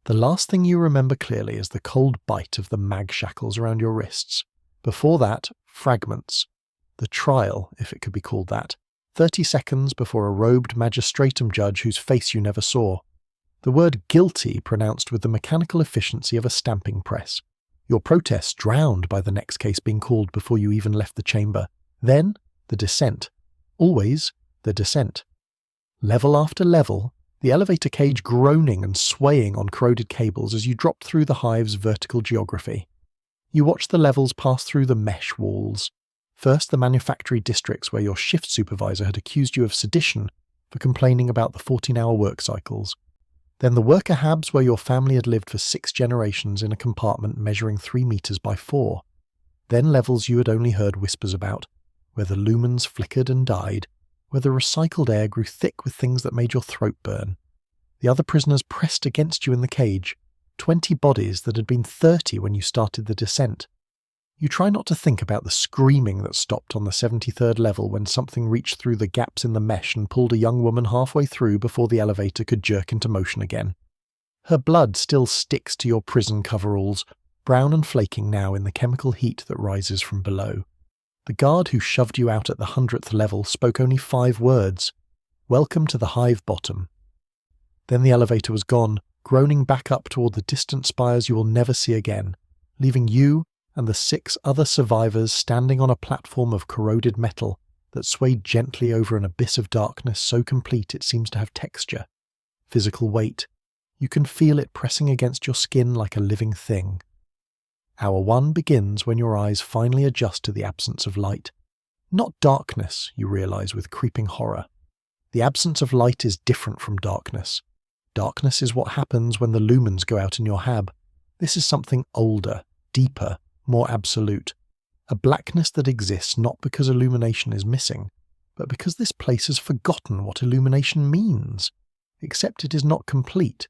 The last thing you remember clearly is the cold bite of the mag shackles around your wrists. Before that, fragments. The trial, if it could be called that. 30 seconds before a robed magistratum judge whose face you never saw. The word guilty pronounced with the mechanical efficiency of a stamping press. Your protests drowned by the next case being called before you even left the chamber. Then, the descent. Always the descent. Level after level, the elevator cage groaning and swaying on corroded cables as you dropped through the Hive's vertical geography. You watched the levels pass through the mesh walls. First the manufactory districts where your shift supervisor had accused you of sedition for complaining about the 14-hour work cycles. Then the worker habs where your family had lived for 6 generations in a compartment measuring 3 meters by 4. Then levels you had only heard whispers about, where the lumens flickered and died, where the recycled air grew thick with things that made your throat burn. The other prisoners pressed against you in the cage, 20 bodies that had been 30 when you started the descent. You try not to think about the screaming that stopped on the 73rd level when something reached through the gaps in the mesh and pulled a young woman halfway through before the elevator could jerk into motion again. Her blood still sticks to your prison coveralls, brown and flaking now in the chemical heat that rises from below. The guard who shoved you out at the 100th level spoke only 5 words. Welcome to the Hive bottom. Then the elevator was gone, groaning back up toward the distant spires you will never see again, leaving you and the 6 other survivors standing on a platform of corroded metal that swayed gently over an abyss of darkness so complete it seems to have texture, physical weight. You can feel it pressing against your skin like a living thing. Hour 1 begins when your eyes finally adjust to the absence of light. Not darkness, you realize with creeping horror. The absence of light is different from darkness. Darkness is what happens when the lumens go out in your hab. This is something older, deeper, more absolute. A blackness that exists not because illumination is missing, but because this place has forgotten what illumination means. Except it is not complete.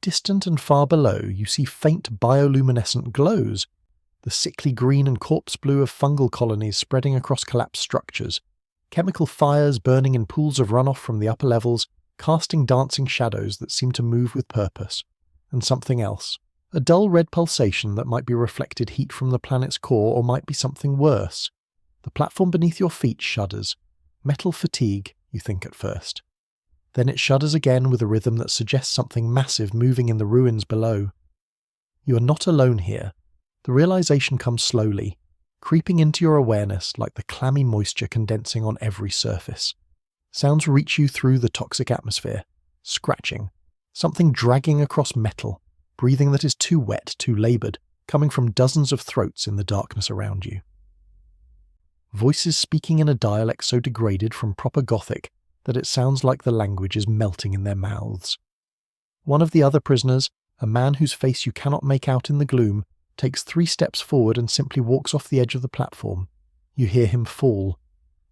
Distant and far below, you see faint bioluminescent glows, the sickly green and corpse blue of fungal colonies spreading across collapsed structures, chemical fires burning in pools of runoff from the upper levels, casting dancing shadows that seem to move with purpose, and something else. A dull red pulsation that might be reflected heat from the planet's core or might be something worse. The platform beneath your feet shudders. Metal fatigue, you think at first. Then it shudders again with a rhythm that suggests something massive moving in the ruins below. You are not alone here. The realization comes slowly, creeping into your awareness like the clammy moisture condensing on every surface. Sounds reach you through the toxic atmosphere. Scratching. Something dragging across metal. Breathing that is too wet, too laboured, coming from dozens of throats in the darkness around you. Voices speaking in a dialect so degraded from proper Gothic that it sounds like the language is melting in their mouths. One of the other prisoners, a man whose face you cannot make out in the gloom, takes 3 steps forward and simply walks off the edge of the platform. You hear him fall.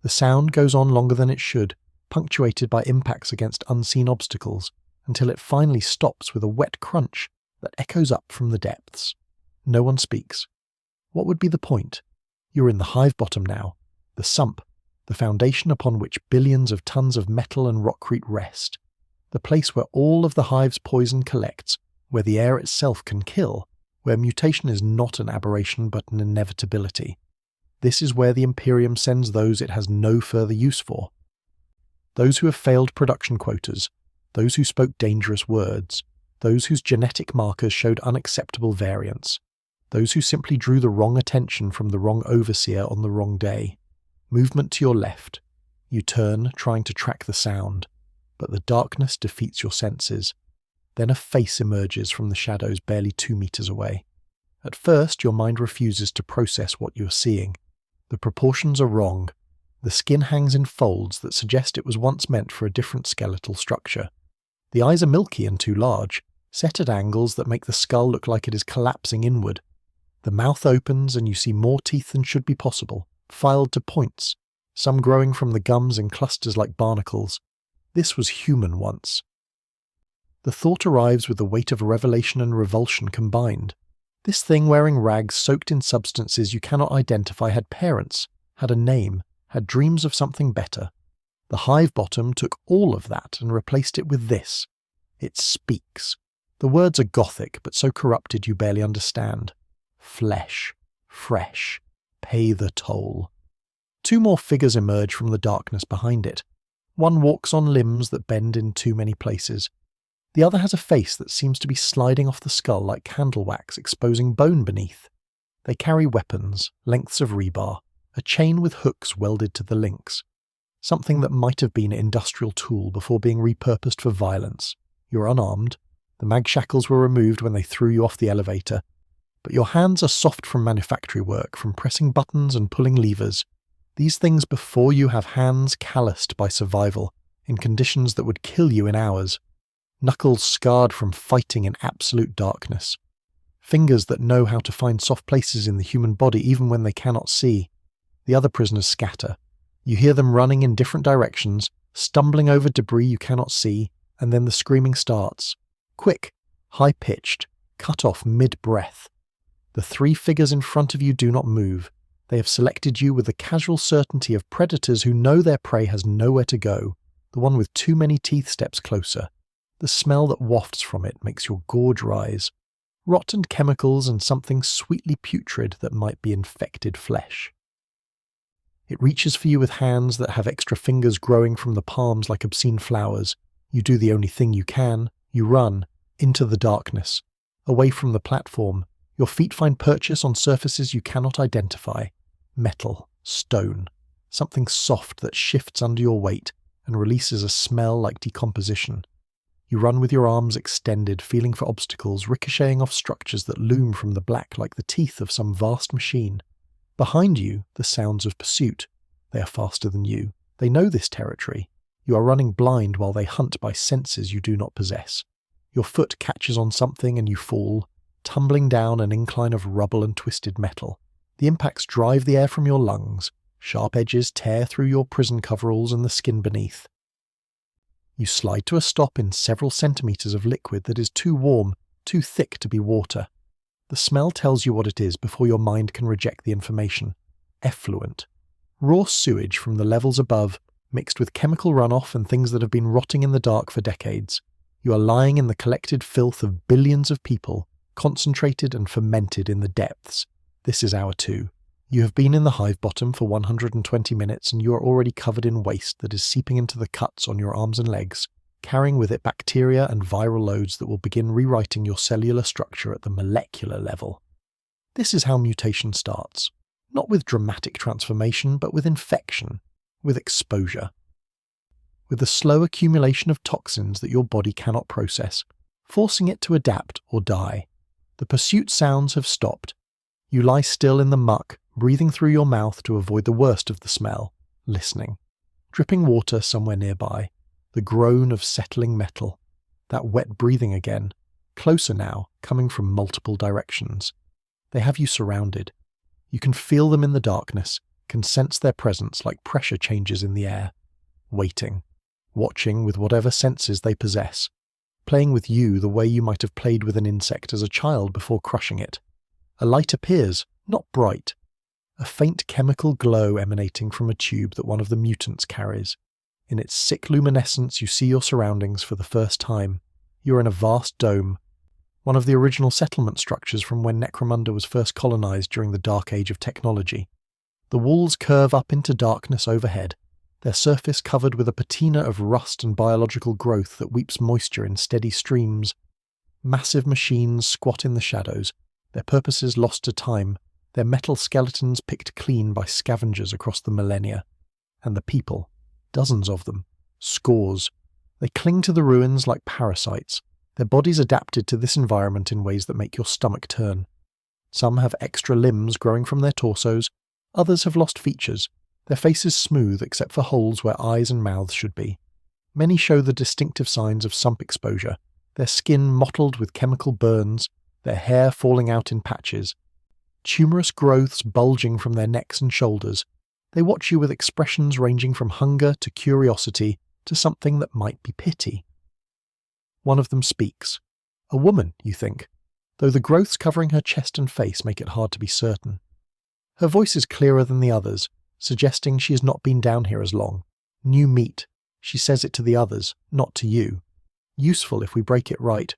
The sound goes on longer than it should, punctuated by impacts against unseen obstacles, until it finally stops with a wet crunch that echoes up from the depths. No one speaks. What would be the point? You're in the Hive bottom now, the sump, the foundation upon which billions of tons of metal and rockcrete rest, the place where all of the Hive's poison collects, where the air itself can kill, where mutation is not an aberration but an inevitability. This is where the Imperium sends those it has no further use for. Those who have failed production quotas, those who spoke dangerous words, those whose genetic markers showed unacceptable variants, those who simply drew the wrong attention from the wrong overseer on the wrong day. Movement to your left. You turn, trying to track the sound, but the darkness defeats your senses. Then a face emerges from the shadows barely 2 meters away. At first, your mind refuses to process what you are seeing. The proportions are wrong. The skin hangs in folds that suggest it was once meant for a different skeletal structure. The eyes are milky and too large, set at angles that make the skull look like it is collapsing inward. The mouth opens and you see more teeth than should be possible, filed to points, some growing from the gums in clusters like barnacles. This was human once. The thought arrives with the weight of revelation and revulsion combined. This thing wearing rags soaked in substances you cannot identify had parents, had a name, had dreams of something better. The Hive bottom took all of that and replaced it with this. It speaks. The words are gothic, but so corrupted you barely understand. Flesh. Fresh. Pay the toll. 2 more figures emerge from the darkness behind it. One walks on limbs that bend in too many places. The other has a face that seems to be sliding off the skull like candle wax, exposing bone beneath. They carry weapons, lengths of rebar, a chain with hooks welded to the links. Something that might have been an industrial tool before being repurposed for violence. You're unarmed. The mag shackles were removed when they threw you off the elevator. But your hands are soft from manufactory work, from pressing buttons and pulling levers. These things before you have hands calloused by survival, in conditions that would kill you in hours. Knuckles scarred from fighting in absolute darkness. Fingers that know how to find soft places in the human body even when they cannot see. The other prisoners scatter. You hear them running in different directions, stumbling over debris you cannot see, and then the screaming starts. Quick, high-pitched, cut off mid-breath. The 3 figures in front of you do not move. They have selected you with the casual certainty of predators who know their prey has nowhere to go. The one with too many teeth steps closer. The smell that wafts from it makes your gorge rise. Rot and chemicals and something sweetly putrid that might be infected flesh. It reaches for you with hands that have extra fingers growing from the palms like obscene flowers. You do the only thing you can. You run, into the darkness, away from the platform. Your feet find purchase on surfaces you cannot identify. Metal, stone, something soft that shifts under your weight and releases a smell like decomposition. You run with your arms extended, feeling for obstacles, ricocheting off structures that loom from the black like the teeth of some vast machine. Behind you, the sounds of pursuit. They are faster than you. They know this territory. You are running blind while they hunt by senses you do not possess. Your foot catches on something and you fall, tumbling down an incline of rubble and twisted metal. The impacts drive the air from your lungs. Sharp edges tear through your prison coveralls and the skin beneath. You slide to a stop in several centimeters of liquid that is too warm, too thick to be water. The smell tells you what it is before your mind can reject the information. Effluent. Raw sewage from the levels above, mixed with chemical runoff and things that have been rotting in the dark for decades. You are lying in the collected filth of billions of people, concentrated and fermented in the depths. This is hour 2. You have been in the hive bottom for 120 minutes and you are already covered in waste that is seeping into the cuts on your arms and legs, carrying with it bacteria and viral loads that will begin rewriting your cellular structure at the molecular level. This is how mutation starts. Not with dramatic transformation, but with infection, with exposure. With the slow accumulation of toxins that your body cannot process, forcing it to adapt or die. The pursuit sounds have stopped. You lie still in the muck, breathing through your mouth to avoid the worst of the smell, listening. Dripping water somewhere nearby, the groan of settling metal, that wet breathing again, closer now, coming from multiple directions. They have you surrounded. You can feel them in the darkness, can sense their presence like pressure changes in the air. Waiting, watching with whatever senses they possess, playing with you the way you might have played with an insect as a child before crushing it. A light appears, not bright. A faint chemical glow emanating from a tube that one of the mutants carries. In its sick luminescence you see your surroundings for the first time. You are in a vast dome, one of the original settlement structures from when Necromunda was first colonized during the dark age of technology. The walls curve up into darkness overhead, their surface covered with a patina of rust and biological growth that weeps moisture in steady streams. Massive machines squat in the shadows, their purposes lost to time, their metal skeletons picked clean by scavengers across the millennia. And the people, dozens of them, scores. They cling to the ruins like parasites, their bodies adapted to this environment in ways that make your stomach turn. Some have extra limbs growing from their torsos, others have lost features, their faces smooth except for holes where eyes and mouths should be. Many show the distinctive signs of sump exposure, their skin mottled with chemical burns, their hair falling out in patches. Tumorous growths bulging from their necks and shoulders. They watch you with expressions ranging from hunger to curiosity to something that might be pity. One of them speaks. A woman, you think, though the growths covering her chest and face make it hard to be certain. Her voice is clearer than the others, suggesting she has not been down here as long. New meat. She says it to the others, not to you. Useful if we break it right.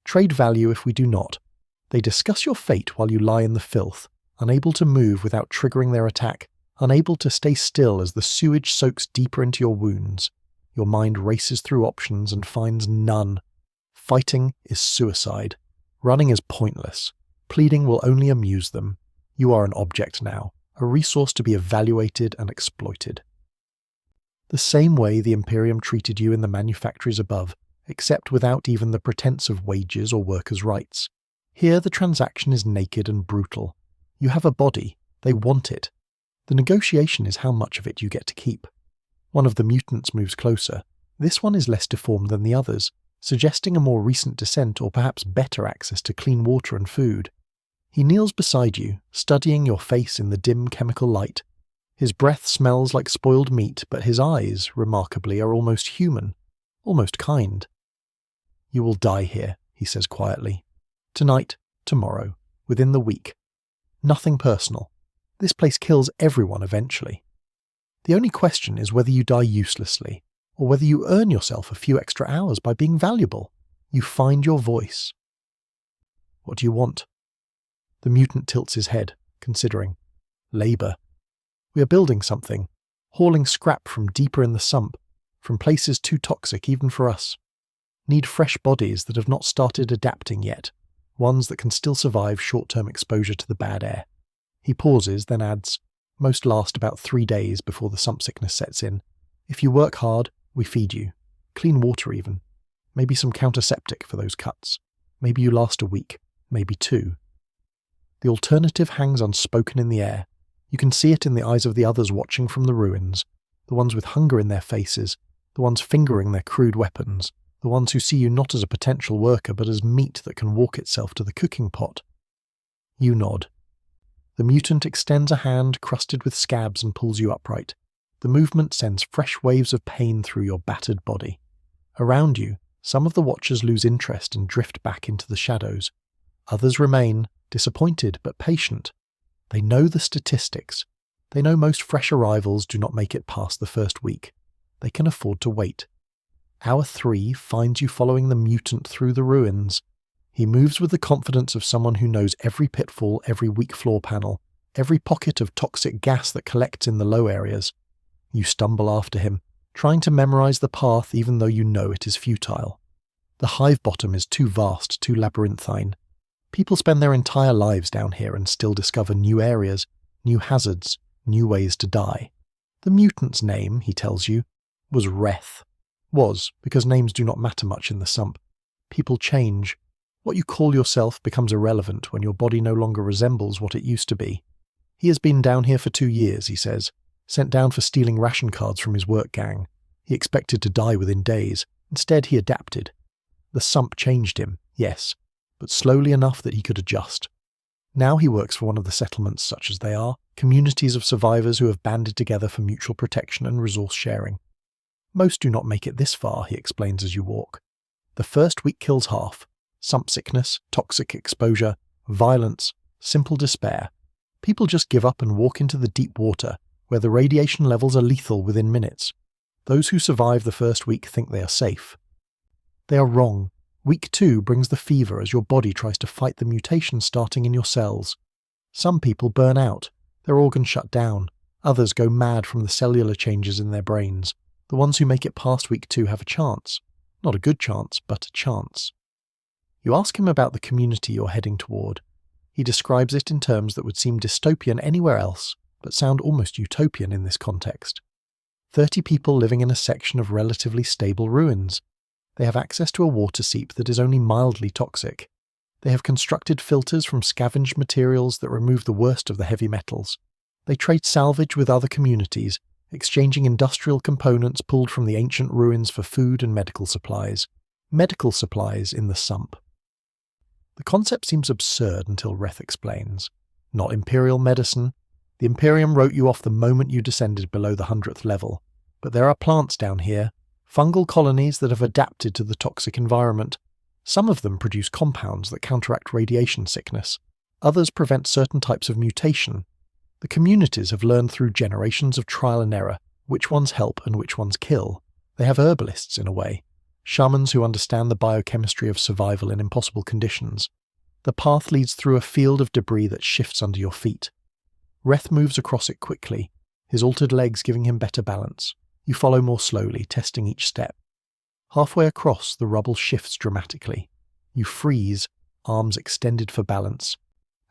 Trade value if we do not. They discuss your fate while you lie in the filth, unable to move without triggering their attack, unable to stay still as the sewage soaks deeper into your wounds. Your mind races through options and finds none. Fighting is suicide. Running is pointless. Pleading will only amuse them. You are an object now, a resource to be evaluated and exploited. The same way the Imperium treated you in the manufactories above, except without even the pretense of wages or workers' rights. Here the transaction is naked and brutal. You have a body. They want it. The negotiation is how much of it you get to keep. One of the mutants moves closer. This one is less deformed than the others, suggesting a more recent descent or perhaps better access to clean water and food. He kneels beside you, studying your face in the dim chemical light. His breath smells like spoiled meat, but his eyes, remarkably, are almost human, almost kind. You will die here, he says quietly. Tonight, tomorrow, within the week. Nothing personal. This place kills everyone eventually. The only question is whether you die uselessly, or whether you earn yourself a few extra hours by being valuable. You find your voice. What do you want? The mutant tilts his head, considering. Labour. We are building something, hauling scrap from deeper in the sump, from places too toxic even for us. Need fresh bodies that have not started adapting yet, ones that can still survive short-term exposure to the bad air. He pauses, then adds, most last about 3 days before the sump sickness sets in. If you work hard, we feed you. Clean water even. Maybe some counterseptic for those cuts. Maybe you last a week, maybe 2. The alternative hangs unspoken in the air. You can see it in the eyes of the others watching from the ruins, the ones with hunger in their faces, the ones fingering their crude weapons, the ones who see you not as a potential worker but as meat that can walk itself to the cooking pot. You nod. The mutant extends a hand crusted with scabs and pulls you upright. The movement sends fresh waves of pain through your battered body. Around you, some of the watchers lose interest and drift back into the shadows. Others remain, disappointed but patient. They know the statistics. They know most fresh arrivals do not make it past the first week. They can afford to wait. Hour 3 finds you following the mutant through the ruins. He moves with the confidence of someone who knows every pitfall, every weak floor panel, every pocket of toxic gas that collects in the low areas. You stumble after him, trying to memorize the path even though you know it is futile. The hive bottom is too vast, too labyrinthine. People spend their entire lives down here and still discover new areas, new hazards, new ways to die. The mutant's name, he tells you, was Reth. Was, because names do not matter much in the sump. People change. What you call yourself becomes irrelevant when your body no longer resembles what it used to be. He has been down here for 2 years, he says, sent down for stealing ration cards from his work gang. He expected to die within days. Instead, he adapted. The sump changed him, yes, but slowly enough that he could adjust. Now he works for one of the settlements, such as they are, communities of survivors who have banded together for mutual protection and resource sharing. Most do not make it this far, he explains as you walk. The first week kills half. Sump sickness, toxic exposure, violence, simple despair. People just give up and walk into the deep water, where the radiation levels are lethal within minutes. Those who survive the first week think they are safe. They are wrong. Week 2 brings the fever as your body tries to fight the mutation starting in your cells. Some people burn out, their organs shut down. Others go mad from the cellular changes in their brains. The ones who make it past week 2 have a chance. Not a good chance, but a chance. You ask him about the community you're heading toward. He describes it in terms that would seem dystopian anywhere else, but sound almost utopian in this context. 30 people living in a section of relatively stable ruins. They have access to a water seep that is only mildly toxic. They have constructed filters from scavenged materials that remove the worst of the heavy metals. They trade salvage with other communities, exchanging industrial components pulled from the ancient ruins for food and medical supplies. Medical supplies in the sump. The concept seems absurd until Reth explains. Not imperial medicine. The Imperium wrote you off the moment you descended below the 100th level. But there are plants down here, fungal colonies that have adapted to the toxic environment. Some of them produce compounds that counteract radiation sickness. Others prevent certain types of mutation. The communities have learned through generations of trial and error which ones help and which ones kill. They have herbalists in a way. shamans who understand the biochemistry of survival in impossible conditions. The path leads through a field of debris that shifts under your feet. Reth moves across it quickly, his altered legs giving him better balance. You follow more slowly, testing each step. Halfway across, the rubble shifts dramatically. You freeze, arms extended for balance,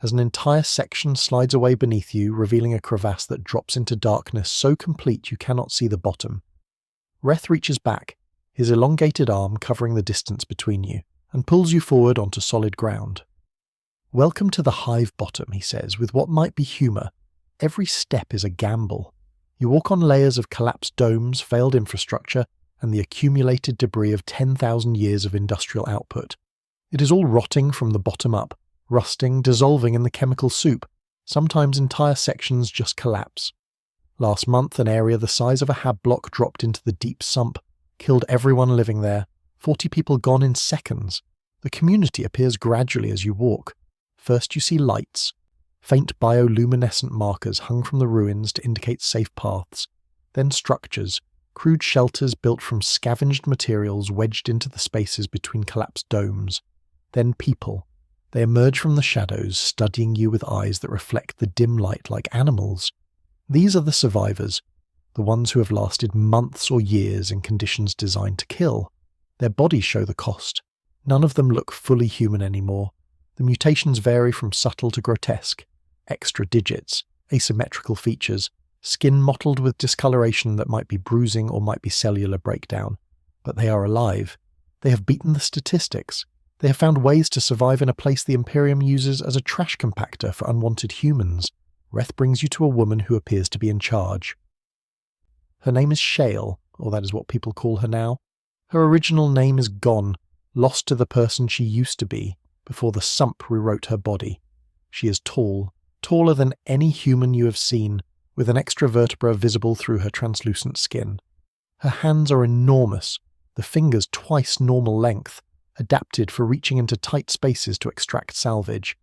as an entire section slides away beneath you, revealing a crevasse that drops into darkness so complete you cannot see the bottom. Reth reaches back, his elongated arm covering the distance between you, and pulls you forward onto solid ground. "Welcome to the Hive bottom," he says, with what might be humour. "Every step is a gamble. You walk on layers of collapsed domes, failed infrastructure, and the accumulated debris of 10,000 years of industrial output. It is all rotting from the bottom up, rusting, dissolving in the chemical soup. Sometimes entire sections just collapse. Last month, an area the size of a hab block dropped into the deep sump, killed everyone living there, 40 people gone in seconds. The community appears gradually as you walk. First you see lights, faint bioluminescent markers hung from the ruins to indicate safe paths, then structures, crude shelters built from scavenged materials wedged into the spaces between collapsed domes, then people. They emerge from the shadows, studying you with eyes that reflect the dim light like animals. These are the survivors, the ones who have lasted months or years in conditions designed to kill. Their bodies show the cost. None of them look fully human anymore. The mutations vary from subtle to grotesque. Extra digits, asymmetrical features, skin mottled with discoloration that might be bruising or might be cellular breakdown. But they are alive. They have beaten the statistics. They have found ways to survive in a place the Imperium uses as a trash compactor for unwanted humans. Reth brings you to a woman who appears to be in charge. Her name is Shale, or that is what people call her now. Her original name is gone, lost to the person she used to be, before the sump rewrote her body. She is tall, taller than any human you have seen, with an extra vertebra visible through her translucent skin. Her hands are enormous, the fingers twice normal length, adapted for reaching into tight spaces to extract salvage.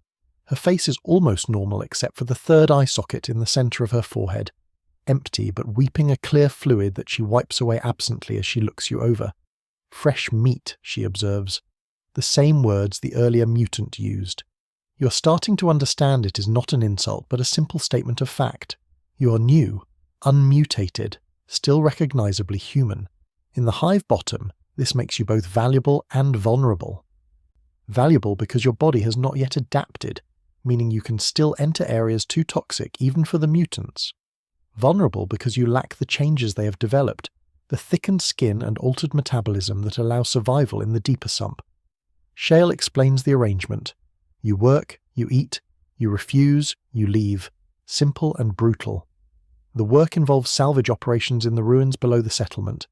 Her face is almost normal except for the third eye socket in the centre of her forehead, empty but weeping a clear fluid that she wipes away absently as she looks you over. "Fresh meat," she observes. The same words the earlier mutant used. You are starting to understand it is not an insult but a simple statement of fact. You are new, unmutated, still recognisably human. In the Hive bottom, this makes you both valuable and vulnerable. Valuable because your body has not yet adapted, meaning you can still enter areas too toxic even for the mutants. Vulnerable because you lack the changes they have developed, the thickened skin and altered metabolism that allow survival in the deeper sump. Shale explains the arrangement. You work, you eat, you refuse, you leave. Simple and brutal. The work involves salvage operations in the ruins below the settlement.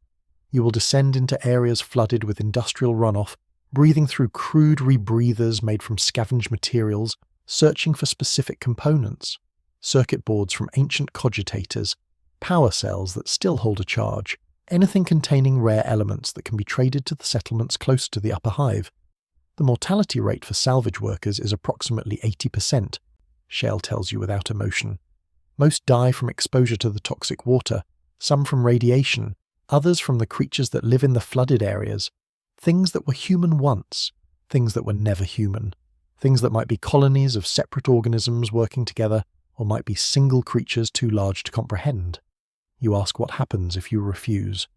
You will descend into areas flooded with industrial runoff, breathing through crude rebreathers made from scavenged materials, searching for specific components. Circuit boards from ancient cogitators, power cells that still hold a charge, anything containing rare elements that can be traded to the settlements closer to the upper Hive. The mortality rate for salvage workers is approximately 80%, Shale tells you without emotion. Most die from exposure to the toxic water, some from radiation, others from the creatures that live in the flooded areas. Things that were human once, things that were never human. Things that might be colonies of separate organisms working together, or might be single creatures too large to comprehend. You ask what happens if you refuse.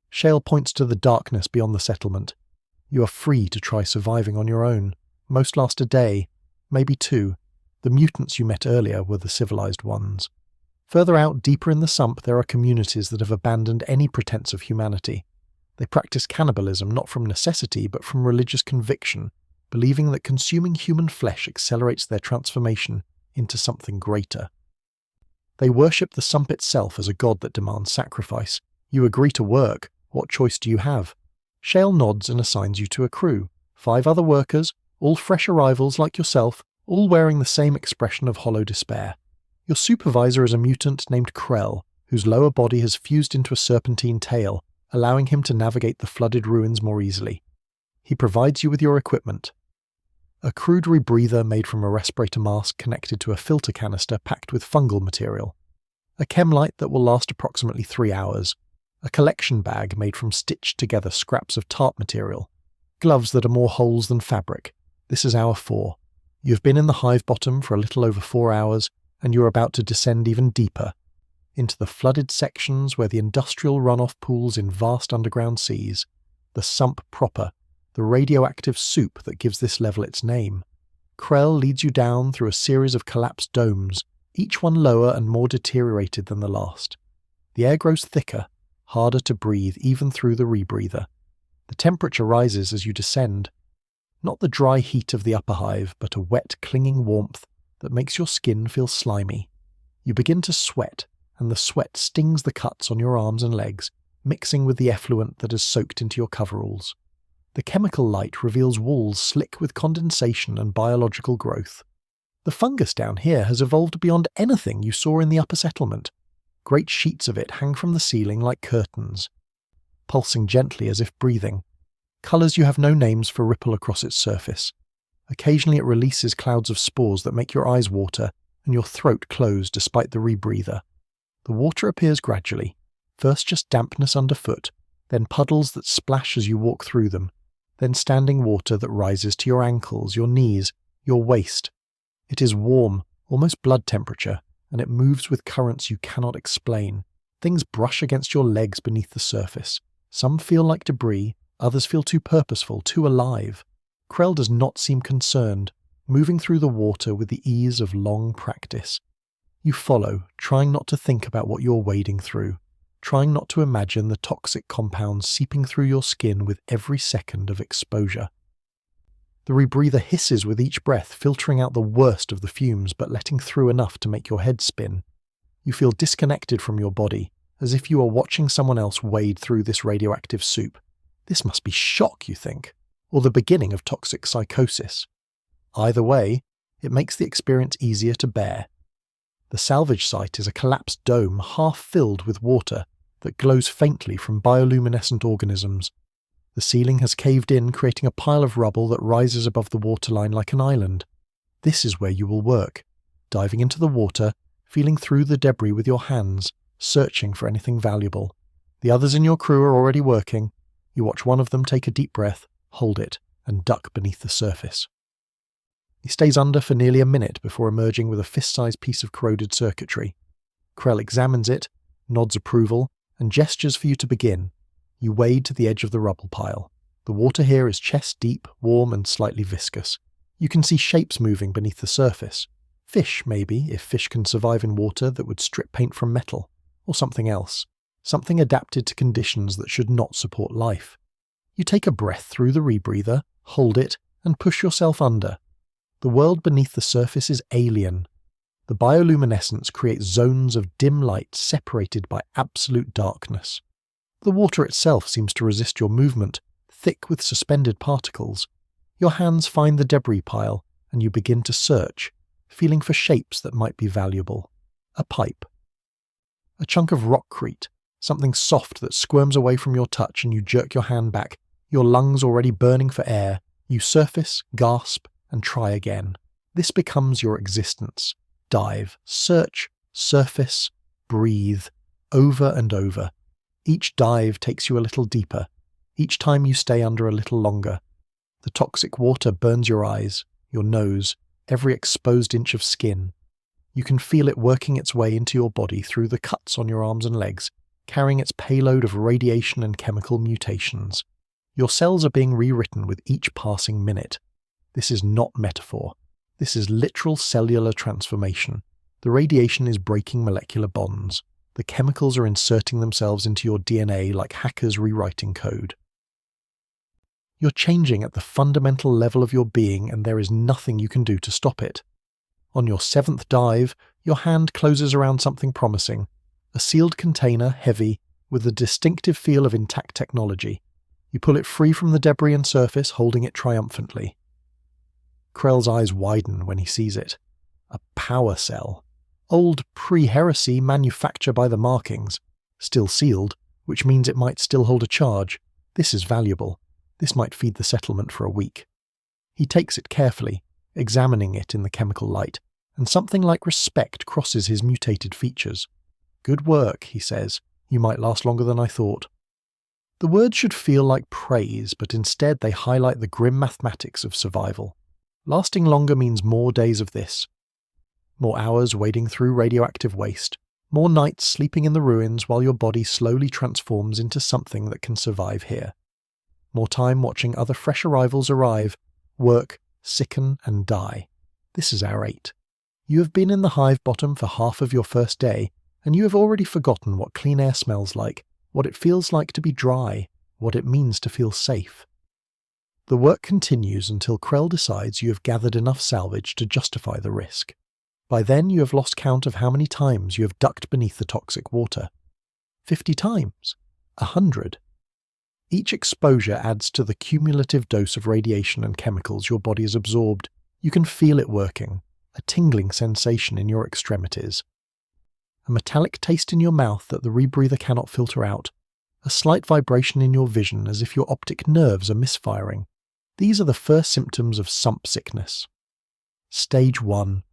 Shale points to the darkness beyond the settlement. You are free to try surviving on your own. Most last a day, maybe two. The mutants you met earlier were the civilized ones. Further out, deeper in the sump, there are communities that have abandoned any pretense of humanity. They practice cannibalism not from necessity but from religious conviction, believing that consuming human flesh accelerates their transformation into something greater. They worship the sump itself as a god that demands sacrifice. You agree to work. What choice do you have? Shale nods and assigns you to a crew. 5 other workers, all fresh arrivals like yourself, all wearing the same expression of hollow despair. Your supervisor is a mutant named Krell, whose lower body has fused into a serpentine tail, allowing him to navigate the flooded ruins more easily. He provides you with your equipment. A crude rebreather made from a respirator mask connected to a filter canister packed with fungal material. A chem light that will last approximately 3 hours. a collection bag made from stitched-together scraps of tarp material, gloves that are more holes than fabric. This is hour 4. You've been in the hive bottom for a little over 4 hours, and you're about to descend even deeper, into the flooded sections where the industrial runoff pools in vast underground seas, the sump proper, the radioactive soup that gives this level its name. Krell leads you down through a series of collapsed domes, each one lower and more deteriorated than the last. The air grows thicker, harder to breathe even through the rebreather. The temperature rises as you descend. Not the dry heat of the upper hive, but a wet, clinging warmth that makes your skin feel slimy. You begin to sweat, and the sweat stings the cuts on your arms and legs, mixing with the effluent that has soaked into your coveralls. The chemical light reveals walls slick with condensation and biological growth. The fungus down here has evolved beyond anything you saw in the upper settlement. Great sheets of it hang from the ceiling like curtains, pulsing gently as if breathing. Colours you have no names for ripple across its surface. Occasionally it releases clouds of spores that make your eyes water and your throat close despite the rebreather. The water appears gradually, first just dampness underfoot, then puddles that splash as you walk through them, then standing water that rises to your ankles, your knees, your waist. It is warm, almost blood temperature, and it moves with currents you cannot explain. Things brush against your legs beneath the surface. Some feel like debris, others feel too purposeful, too alive. Krell does not seem concerned, moving through the water with the ease of long practice. You follow, trying not to think about what you're wading through, trying not to imagine the toxic compounds seeping through your skin with every second of exposure. The rebreather hisses with each breath, filtering out the worst of the fumes but letting through enough to make your head spin. You feel disconnected from your body, as if you are watching someone else wade through this radioactive soup. This must be shock, you think, or the beginning of toxic psychosis. Either way, it makes the experience easier to bear. The salvage site is a collapsed dome half filled with water that glows faintly from bioluminescent organisms. The ceiling has caved in, creating a pile of rubble that rises above the waterline like an island. This is where you will work, diving into the water, feeling through the debris with your hands, searching for anything valuable. The others in your crew are already working. You watch one of them take a deep breath, hold it, and duck beneath the surface. He stays under for nearly a minute before emerging with a fist-sized piece of corroded circuitry. Krell examines it, nods approval, and gestures for you to begin. You wade to the edge of the rubble pile. The water here is chest-deep, warm, and slightly viscous. You can see shapes moving beneath the surface. Fish, maybe, if fish can survive in water that would strip paint from metal. Or something else. Something adapted to conditions that should not support life. You take a breath through the rebreather, hold it, and push yourself under. The world beneath the surface is alien. The bioluminescence creates zones of dim light separated by absolute darkness. The water itself seems to resist your movement, thick with suspended particles. Your hands find the debris pile, and you begin to search, feeling for shapes that might be valuable. A pipe. A chunk of rockcrete, something soft that squirms away from your touch and you jerk your hand back, your lungs already burning for air. You surface, gasp, and try again. This becomes your existence. Dive, search, surface, breathe, over and over. Each dive takes you a little deeper. Each time you stay under a little longer. The toxic water burns your eyes, your nose, every exposed inch of skin. You can feel it working its way into your body through the cuts on your arms and legs, carrying its payload of radiation and chemical mutations. Your cells are being rewritten with each passing minute. This is not metaphor. This is literal cellular transformation. The radiation is breaking molecular bonds. The chemicals are inserting themselves into your DNA like hackers rewriting code. You're changing at the fundamental level of your being, and there is nothing you can do to stop it. On your 7th dive, your hand closes around something promising. A sealed container, heavy, with the distinctive feel of intact technology. You pull it free from the debris and surface, holding it triumphantly. Krell's eyes widen when he sees it. A power cell. Old pre-heresy manufacture by the markings. Still sealed, which means it might still hold a charge. This is valuable. This might feed the settlement for a week. He takes it carefully, examining it in the chemical light, and something like respect crosses his mutated features. Good work, he says. You might last longer than I thought. The words should feel like praise, but instead they highlight the grim mathematics of survival. Lasting longer means more days of this. More hours wading through radioactive waste. More nights sleeping in the ruins while your body slowly transforms into something that can survive here. More time watching other fresh arrivals arrive, work, sicken and die. This is our 8. You have been in the hive bottom for half of your first day, and you have already forgotten what clean air smells like, what it feels like to be dry, what it means to feel safe. The work continues until Krell decides you have gathered enough salvage to justify the risk. By then you have lost count of how many times you have ducked beneath the toxic water. 50 times? 100? Each exposure adds to the cumulative dose of radiation and chemicals your body has absorbed. You can feel it working, a tingling sensation in your extremities. A metallic taste in your mouth that the rebreather cannot filter out. A slight vibration in your vision as if your optic nerves are misfiring. These are the first symptoms of sump sickness. Stage 1.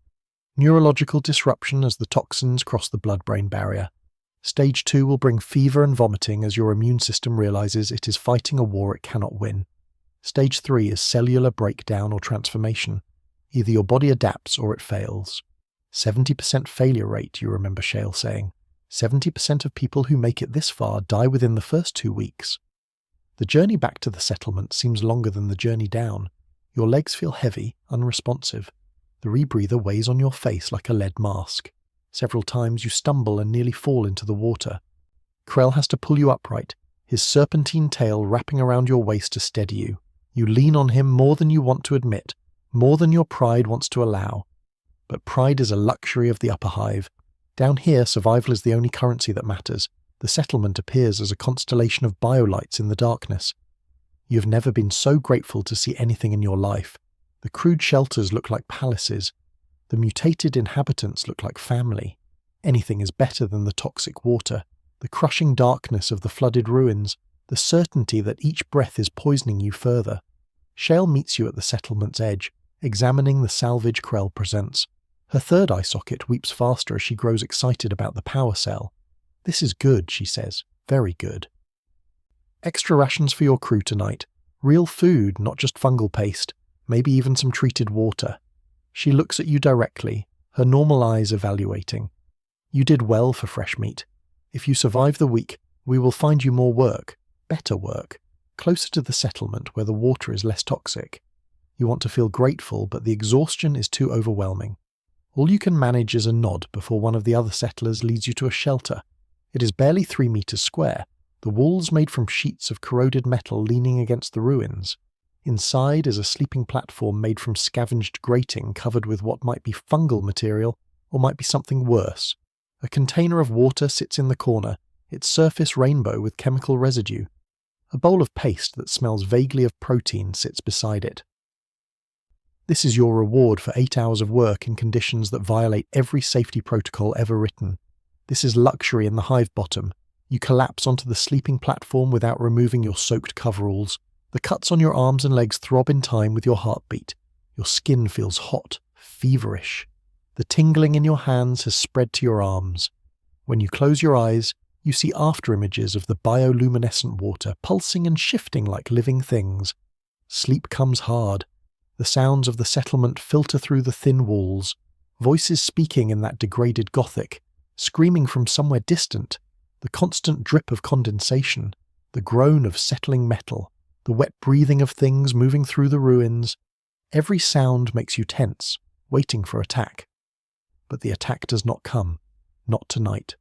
Neurological disruption as the toxins cross the blood-brain barrier. Stage 2 will bring fever and vomiting as your immune system realizes it is fighting a war it cannot win. Stage 3 is cellular breakdown or transformation. Either your body adapts or it fails. 70% failure rate, you remember Shale saying. 70% of people who make it this far die within the first 2 weeks. The journey back to the settlement seems longer than the journey down. Your legs feel heavy, unresponsive. The rebreather weighs on your face like a lead mask. Several times you stumble and nearly fall into the water. Krell has to pull you upright, his serpentine tail wrapping around your waist to steady you. You lean on him more than you want to admit, more than your pride wants to allow. But pride is a luxury of the upper hive. Down here, survival is the only currency that matters. The settlement appears as a constellation of biolights in the darkness. You have never been so grateful to see anything in your life. The crude shelters look like palaces. The mutated inhabitants look like family. Anything is better than the toxic water, the crushing darkness of the flooded ruins, the certainty that each breath is poisoning you further. Shale meets you at the settlement's edge, examining the salvage Krell presents. Her third eye socket weeps faster as she grows excited about the power cell. This is good, she says. Very good. Extra rations for your crew tonight. Real food, not just fungal paste. Maybe even some treated water. She looks at you directly, her normal eyes evaluating. You did well for fresh meat. If you survive the week, we will find you more work, better work, closer to the settlement where the water is less toxic. You want to feel grateful, but the exhaustion is too overwhelming. All you can manage is a nod before one of the other settlers leads you to a shelter. It is barely 3 meters square, the walls made from sheets of corroded metal leaning against the ruins. Inside is a sleeping platform made from scavenged grating covered with what might be fungal material or might be something worse. A container of water sits in the corner, its surface rainbow with chemical residue. A bowl of paste that smells vaguely of protein sits beside it. This is your reward for 8 hours of work in conditions that violate every safety protocol ever written. This is luxury in the hive bottom. You collapse onto the sleeping platform without removing your soaked coveralls. The cuts on your arms and legs throb in time with your heartbeat. Your skin feels hot, feverish. The tingling in your hands has spread to your arms. When you close your eyes, you see afterimages of the bioluminescent water pulsing and shifting like living things. Sleep comes hard. The sounds of the settlement filter through the thin walls, voices speaking in that degraded Gothic, screaming from somewhere distant, the constant drip of condensation, the groan of settling metal, the wet breathing of things moving through the ruins. Every sound makes you tense, waiting for attack. But the attack does not come, not tonight.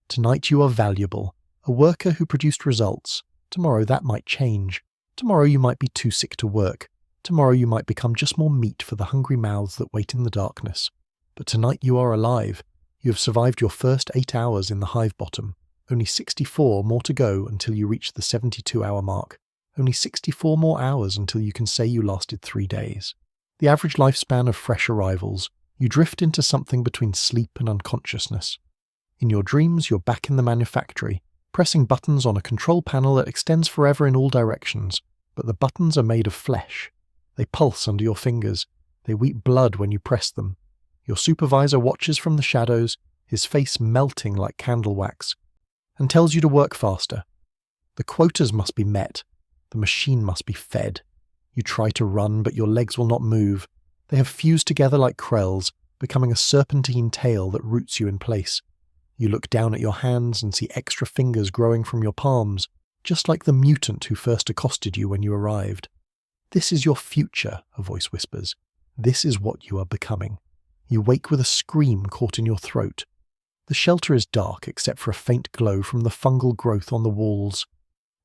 Tonight you are valuable, a worker who produced results. Tomorrow that might change. Tomorrow you might be too sick to work. Tomorrow you might become just more meat for the hungry mouths that wait in the darkness. But tonight you are alive. You have survived your first 8 hours in the hive bottom. Only 64 more to go until you reach the 72-hour mark. Only 64 more hours until you can say you lasted 3 days. The average lifespan of fresh arrivals. You drift into something between sleep and unconsciousness. In your dreams, you're back in the manufactory, pressing buttons on a control panel that extends forever in all directions. But the buttons are made of flesh. They pulse under your fingers. They weep blood when you press them. Your supervisor watches from the shadows, his face melting like candle wax. and tells you to work faster. The quotas must be met. The machine must be fed. You try to run, but your legs will not move. They have fused together like krells, becoming a serpentine tail that roots you in place. You look down at your hands and see extra fingers growing from your palms, just like the mutant who first accosted you when you arrived. "This is your future," a voice whispers. "This is what you are becoming." You wake with a scream caught in your throat. The shelter is dark except for a faint glow from the fungal growth on the walls.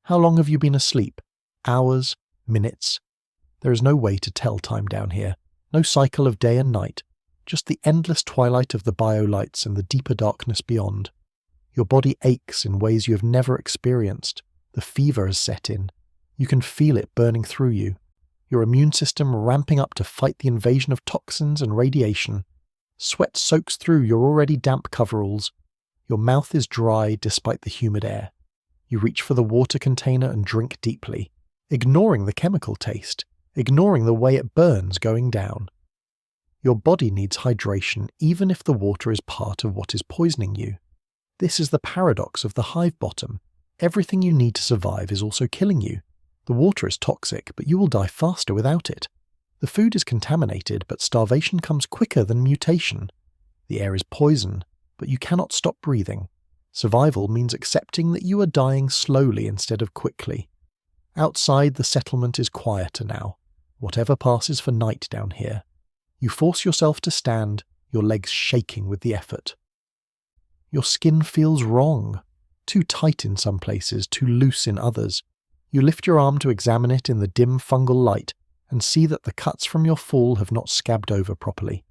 How long have you been asleep? Hours? Minutes? There is no way to tell time down here. No cycle of day and night. Just the endless twilight of the biolights and the deeper darkness beyond. Your body aches in ways you have never experienced. The fever has set in. You can feel it burning through you. Your immune system ramping up to fight the invasion of toxins and radiation. Sweat soaks through your already damp coveralls. Your mouth is dry despite the humid air. You reach for the water container and drink deeply, ignoring the chemical taste, ignoring the way it burns going down. Your body needs hydration even if the water is part of what is poisoning you. This is the paradox of the hive bottom. Everything you need to survive is also killing you. The water is toxic, but you will die faster without it. The food is contaminated, but starvation comes quicker than mutation. The air is poison, but you cannot stop breathing. Survival means accepting that you are dying slowly instead of quickly. Outside, the settlement is quieter now. Whatever passes for night down here. You force yourself to stand, your legs shaking with the effort. Your skin feels wrong. Too tight in some places, too loose in others. You lift your arm to examine it in the dim fungal light and see that the cuts from your fall have not scabbed over properly.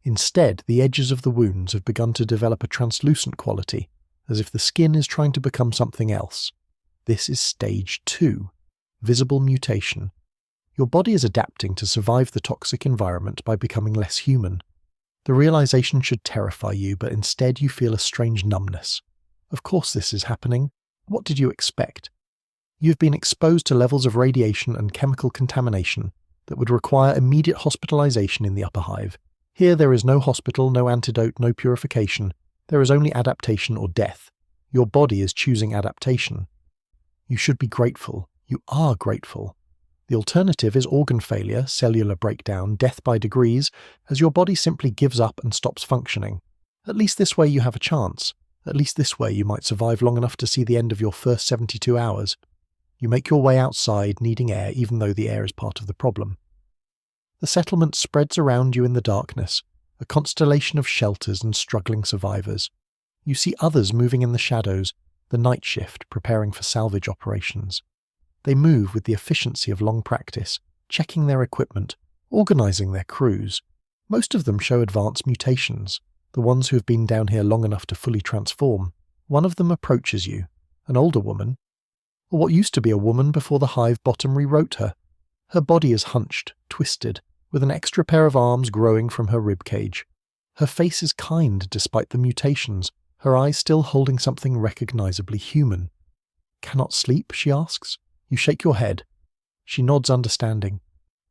Instead, the edges of the wounds have begun to develop a translucent quality, as if the skin is trying to become something else. This is stage 2, visible mutation. Your body is adapting to survive the toxic environment by becoming less human. The realization should terrify you, but instead you feel a strange numbness. Of course this is happening. What did you expect? You've been exposed to levels of radiation and chemical contamination that would require immediate hospitalization in the upper hive. Here there is no hospital, no antidote, no purification. There is only adaptation or death. Your body is choosing adaptation. You should be grateful. You are grateful. The alternative is organ failure, cellular breakdown, death by degrees, as your body simply gives up and stops functioning. At least this way you have a chance. At least this way you might survive long enough to see the end of your first 72 hours. You make your way outside, needing air, even though the air is part of the problem. The settlement spreads around you in the darkness, a constellation of shelters and struggling survivors. You see others moving in the shadows, the night shift preparing for salvage operations. They move with the efficiency of long practice, checking their equipment, organizing their crews. Most of them show advanced mutations, the ones who have been down here long enough to fully transform. One of them approaches you, an older woman, or what used to be a woman before the hive bottom rewrote her. Her body is hunched, twisted, with an extra pair of arms growing from her ribcage. Her face is kind despite the mutations, her eyes still holding something recognizably human. "Cannot sleep?" she asks. You shake your head. She nods understanding.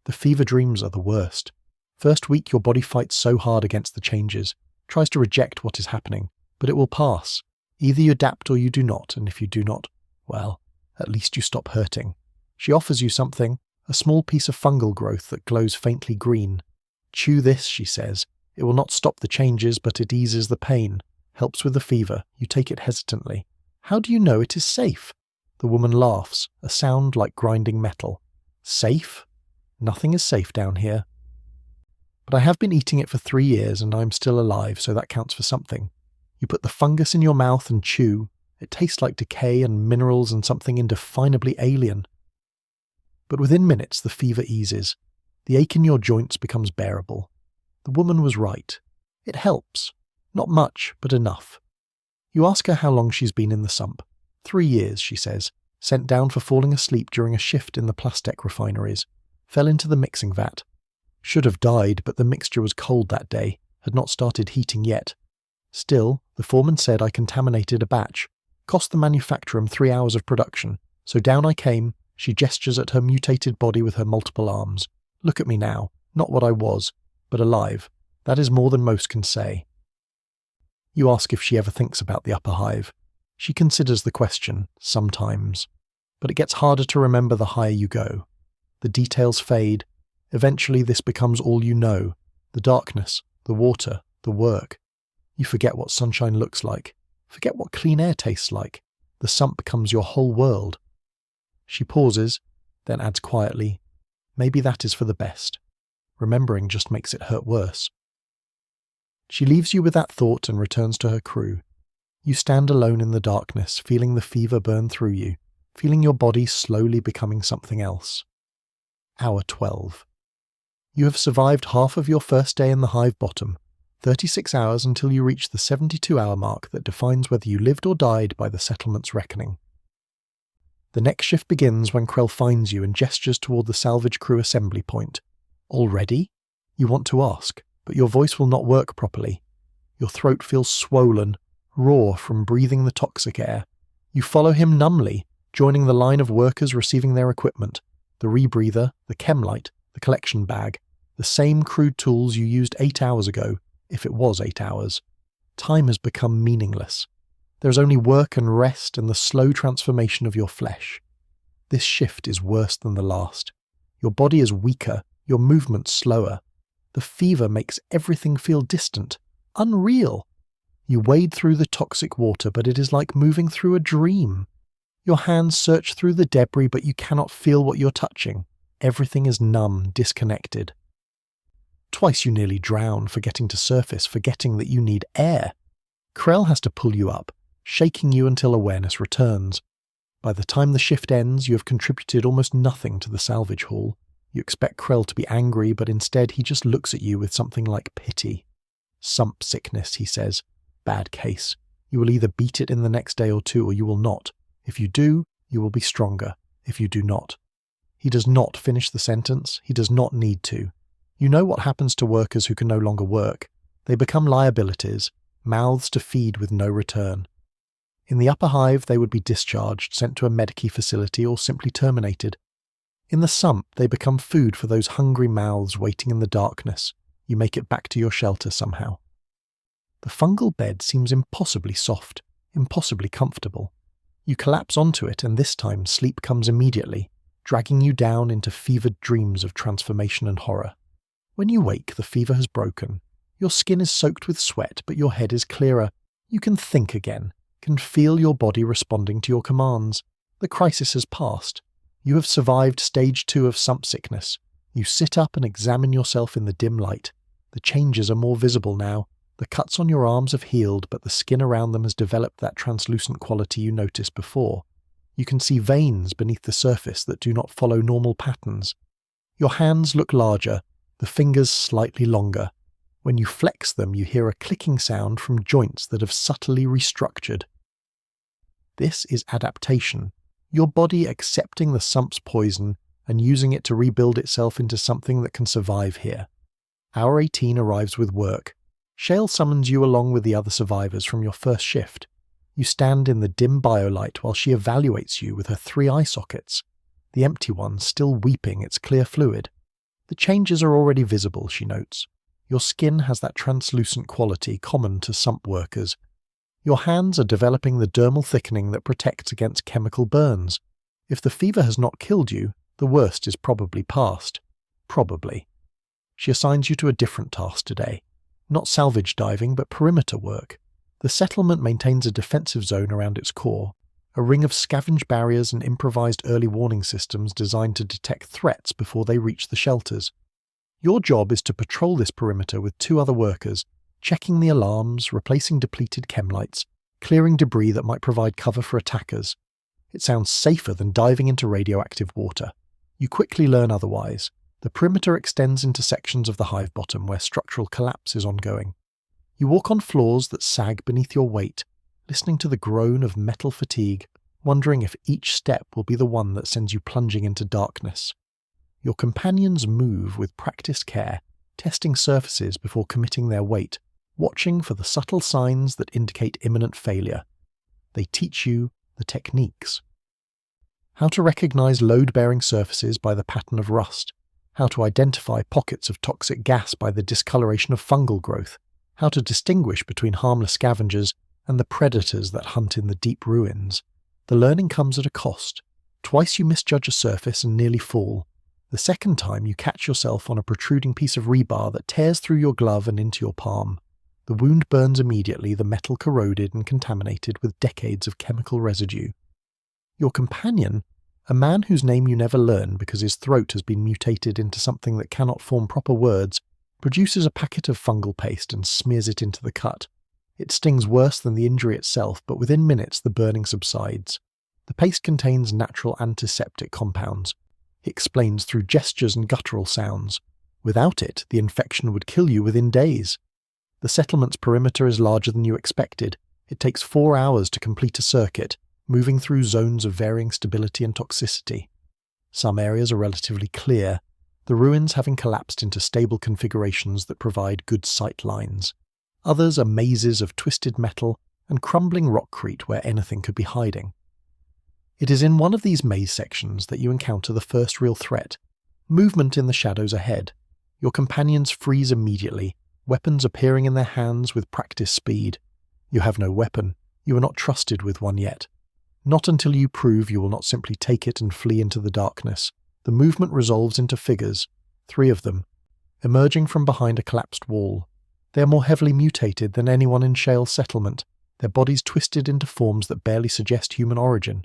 The fever dreams are the worst. First week your body fights so hard against the changes, tries to reject what is happening, but it will pass. Either you adapt or you do not, and if you do not, well, at least you stop hurting. She offers you something, a small piece of fungal growth that glows faintly green. "Chew this," she says. "It will not stop the changes, but it eases the pain, helps with the fever." You take it hesitantly. "How do you know it is safe?" The woman laughs, a sound like grinding metal. "Safe? Nothing is safe down here. But I have been eating it for 3 years and I'm still alive, so that counts for something." You put the fungus in your mouth and chew. It tastes like decay and minerals and something indefinably alien. But within minutes the fever eases. The ache in your joints becomes bearable. The woman was right. It helps. Not much, but enough. You ask her how long she's been in the sump. 3 years, she says, sent down for falling asleep during a shift in the Plastec refineries. Fell into the mixing vat. Should have died, but the mixture was cold that day, had not started heating yet. Still, the foreman said I contaminated a batch. Cost the manufacturer 3 hours of production. So down I came. She gestures at her mutated body with her multiple arms. Look at me now. Not what I was, but alive. That is more than most can say. You ask if she ever thinks about the upper hive. She considers the question, sometimes, but it gets harder to remember the higher you go. The details fade. Eventually this becomes all you know, the darkness, the water, the work. You forget what sunshine looks like, forget what clean air tastes like. The sump becomes your whole world. She pauses, then adds quietly, maybe that is for the best. Remembering just makes it hurt worse. She leaves you with that thought and returns to her crew. You stand alone in the darkness, feeling the fever burn through you, feeling your body slowly becoming something else. Hour 12. You have survived half of your first day in the Hive bottom, 36 hours until you reach the 72-hour mark that defines whether you lived or died by the settlement's reckoning. The next shift begins when Krell finds you and gestures toward the salvage crew assembly point. Already? You want to ask, but your voice will not work properly. Your throat feels swollen, raw from breathing the toxic air. You follow him numbly, joining the line of workers receiving their equipment, the rebreather, the chem light, the collection bag, the same crude tools you used 8 hours ago, if it was 8 hours. Time has become meaningless. There is only work and rest and the slow transformation of your flesh. This shift is worse than the last. Your body is weaker, your movement slower. The fever makes everything feel distant, unreal. You wade through the toxic water, but it is like moving through a dream. Your hands search through the debris, but you cannot feel what you're touching. Everything is numb, disconnected. Twice you nearly drown, forgetting to surface, forgetting that you need air. Krell has to pull you up, shaking you until awareness returns. By the time the shift ends, you have contributed almost nothing to the salvage hall. You expect Krell to be angry, but instead he just looks at you with something like pity. Sump sickness, he says. Bad case. You will either beat it in the next day or two, or you will not. If you do, you will be stronger. If you do not. He does not finish the sentence. He does not need to. You know what happens to workers who can no longer work. They become liabilities, mouths to feed with no return. In the upper hive, they would be discharged, sent to a medici facility, or simply terminated. In the sump, they become food for those hungry mouths waiting in the darkness. You make it back to your shelter somehow. The fungal bed seems impossibly soft, impossibly comfortable. You collapse onto it, and this time sleep comes immediately, dragging you down into fevered dreams of transformation and horror. When you wake, the fever has broken. Your skin is soaked with sweat, but your head is clearer. You can think again, can feel your body responding to your commands. The crisis has passed. You have survived stage 2 of sump sickness. You sit up and examine yourself in the dim light. The changes are more visible now. The cuts on your arms have healed, but the skin around them has developed that translucent quality you noticed before. You can see veins beneath the surface that do not follow normal patterns. Your hands look larger, the fingers slightly longer. When you flex them, you hear a clicking sound from joints that have subtly restructured. This is adaptation, your body accepting the sump's poison and using it to rebuild itself into something that can survive here. Hour 18 arrives with work. Shale summons you along with the other survivors from your first shift. You stand in the dim biolight while she evaluates you with her 3 eye sockets, the empty one still weeping its clear fluid. The changes are already visible, she notes. Your skin has that translucent quality common to sump workers. Your hands are developing the dermal thickening that protects against chemical burns. If the fever has not killed you, the worst is probably past. Probably. She assigns you to a different task today. Not salvage diving, but perimeter work. The settlement maintains a defensive zone around its core, a ring of scavenge barriers and improvised early warning systems designed to detect threats before they reach the shelters. Your job is to patrol this perimeter with 2 other workers, checking the alarms, replacing depleted chem lights, clearing debris that might provide cover for attackers. It sounds safer than diving into radioactive water. You quickly learn otherwise. The perimeter extends into sections of the hive bottom where structural collapse is ongoing. You walk on floors that sag beneath your weight, listening to the groan of metal fatigue, wondering if each step will be the one that sends you plunging into darkness. Your companions move with practiced care, testing surfaces before committing their weight, watching for the subtle signs that indicate imminent failure. They teach you the techniques. How to recognize load-bearing surfaces by the pattern of rust. How to identify pockets of toxic gas by the discoloration of fungal growth, how to distinguish between harmless scavengers and the predators that hunt in the deep ruins. The learning comes at a cost. Twice you misjudge a surface and nearly fall. The second time you catch yourself on a protruding piece of rebar that tears through your glove and into your palm. The wound burns immediately, the metal corroded and contaminated with decades of chemical residue. Your companion, a man whose name you never learn because his throat has been mutated into something that cannot form proper words, produces a packet of fungal paste and smears it into the cut. It stings worse than the injury itself, but within minutes the burning subsides. The paste contains natural antiseptic compounds. He explains through gestures and guttural sounds. Without it, the infection would kill you within days. The settlement's perimeter is larger than you expected. It takes 4 hours to complete a circuit, moving through zones of varying stability and toxicity. Some areas are relatively clear, the ruins having collapsed into stable configurations that provide good sight lines. Others are mazes of twisted metal and crumbling rockcrete where anything could be hiding. It is in one of these maze sections that you encounter the first real threat. Movement in the shadows ahead. Your companions freeze immediately, weapons appearing in their hands with practiced speed. You have no weapon. You are not trusted with one yet. Not until you prove you will not simply take it and flee into the darkness. The movement resolves into figures, 3 of them, emerging from behind a collapsed wall. They are more heavily mutated than anyone in Shale's settlement, their bodies twisted into forms that barely suggest human origin.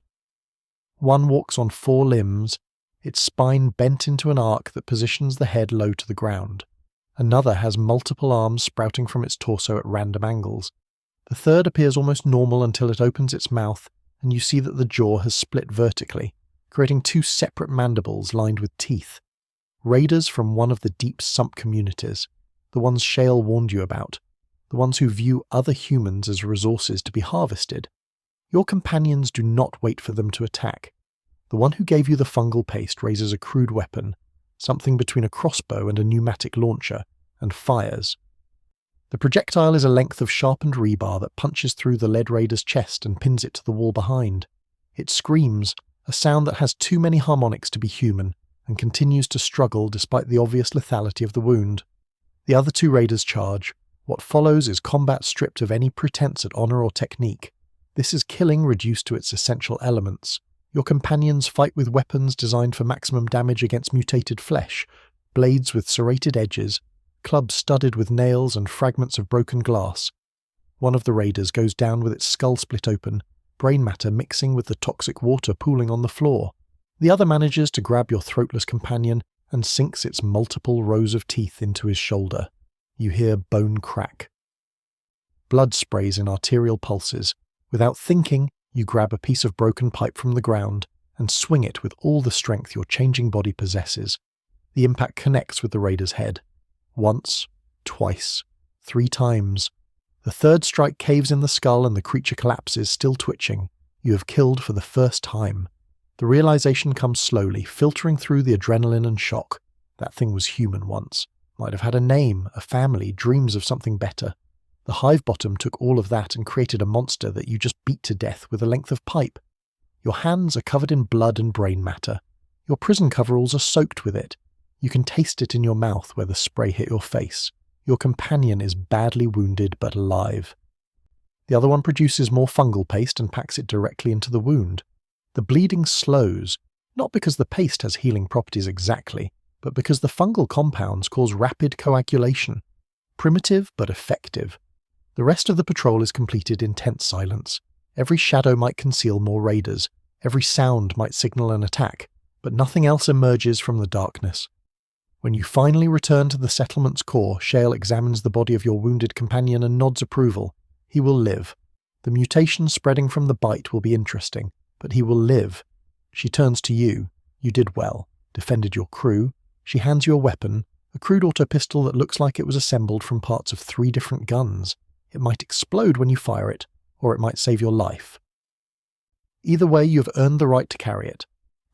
One walks on 4 limbs, its spine bent into an arc that positions the head low to the ground. Another has multiple arms sprouting from its torso at random angles. The third appears almost normal until it opens its mouth, and you see that the jaw has split vertically, creating 2 separate mandibles lined with teeth. Raiders from one of the deep sump communities, the ones Shale warned you about, the ones who view other humans as resources to be harvested. Your companions do not wait for them to attack. The one who gave you the fungal paste raises a crude weapon, something between a crossbow and a pneumatic launcher, and fires. The projectile is a length of sharpened rebar that punches through the lead raider's chest and pins it to the wall behind. It screams, a sound that has too many harmonics to be human, and continues to struggle despite the obvious lethality of the wound. The other 2 raiders charge. What follows is combat stripped of any pretense at honor or technique. This is killing reduced to its essential elements. Your companions fight with weapons designed for maximum damage against mutated flesh, blades with serrated edges, clubs studded with nails and fragments of broken glass. One of the raiders goes down with its skull split open, brain matter mixing with the toxic water pooling on the floor. The other manages to grab your throatless companion and sinks its multiple rows of teeth into his shoulder. You hear bone crack. Blood sprays in arterial pulses. Without thinking, you grab a piece of broken pipe from the ground and swing it with all the strength your changing body possesses. The impact connects with the raider's head. Once, twice, 3 times. The third strike caves in the skull and the creature collapses, still twitching. You have killed for the first time. The realization comes slowly, filtering through the adrenaline and shock. That thing was human once. Might have had a name, a family, dreams of something better. The Hive bottom took all of that and created a monster that you just beat to death with a length of pipe. Your hands are covered in blood and brain matter. Your prison coveralls are soaked with it. You can taste it in your mouth where the spray hit your face. Your companion is badly wounded but alive. The other one produces more fungal paste and packs it directly into the wound. The bleeding slows, not because the paste has healing properties exactly, but because the fungal compounds cause rapid coagulation. Primitive but effective. The rest of the patrol is completed in tense silence. Every shadow might conceal more raiders, every sound might signal an attack, but nothing else emerges from the darkness. When you finally return to the settlement's core, Shale examines the body of your wounded companion and nods approval. He will live. The mutation spreading from the bite will be interesting, but he will live. She turns to you. You did well. Defended your crew. She hands you a weapon, a crude auto pistol that looks like it was assembled from parts of 3 different guns. It might explode when you fire it, or it might save your life. Either way, you have earned the right to carry it.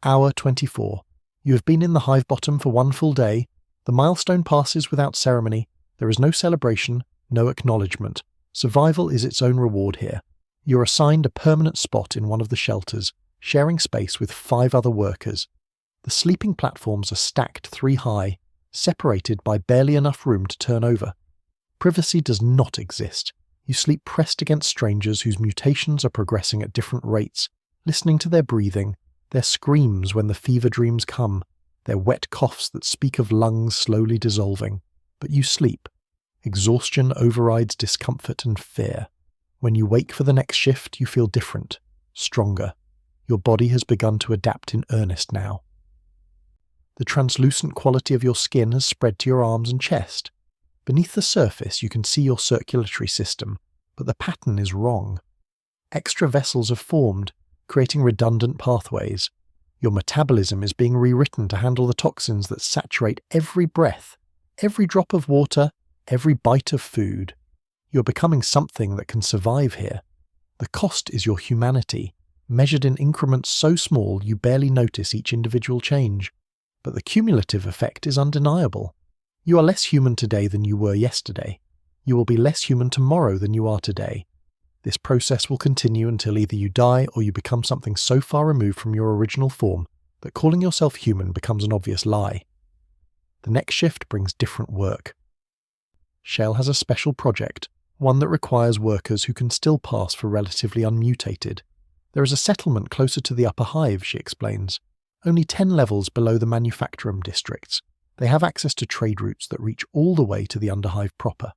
Hour 24. You have been in the Hive bottom for 1 full day. The milestone passes without ceremony. There is no celebration, no acknowledgement. Survival is its own reward here. You are assigned a permanent spot in one of the shelters, sharing space with 5 other workers. The sleeping platforms are stacked 3 high, separated by barely enough room to turn over. Privacy does not exist. You sleep pressed against strangers whose mutations are progressing at different rates, listening to their breathing, their screams when the fever dreams come, their wet coughs that speak of lungs slowly dissolving. But you sleep. Exhaustion overrides discomfort and fear. When you wake for the next shift, you feel different, stronger. Your body has begun to adapt in earnest now. The translucent quality of your skin has spread to your arms and chest. Beneath the surface, you can see your circulatory system, but the pattern is wrong. Extra vessels have formed, creating redundant pathways. Your metabolism is being rewritten to handle the toxins that saturate every breath, every drop of water, every bite of food. You're becoming something that can survive here. The cost is your humanity, measured in increments so small you barely notice each individual change. But the cumulative effect is undeniable. You are less human today than you were yesterday. You will be less human tomorrow than you are today. This process will continue until either you die or you become something so far removed from your original form that calling yourself human becomes an obvious lie. The next shift brings different work. Shale has a special project, one that requires workers who can still pass for relatively unmutated. There is a settlement closer to the upper Hive, she explains. Only 10 levels below the manufacturum districts. They have access to trade routes that reach all the way to the underhive proper.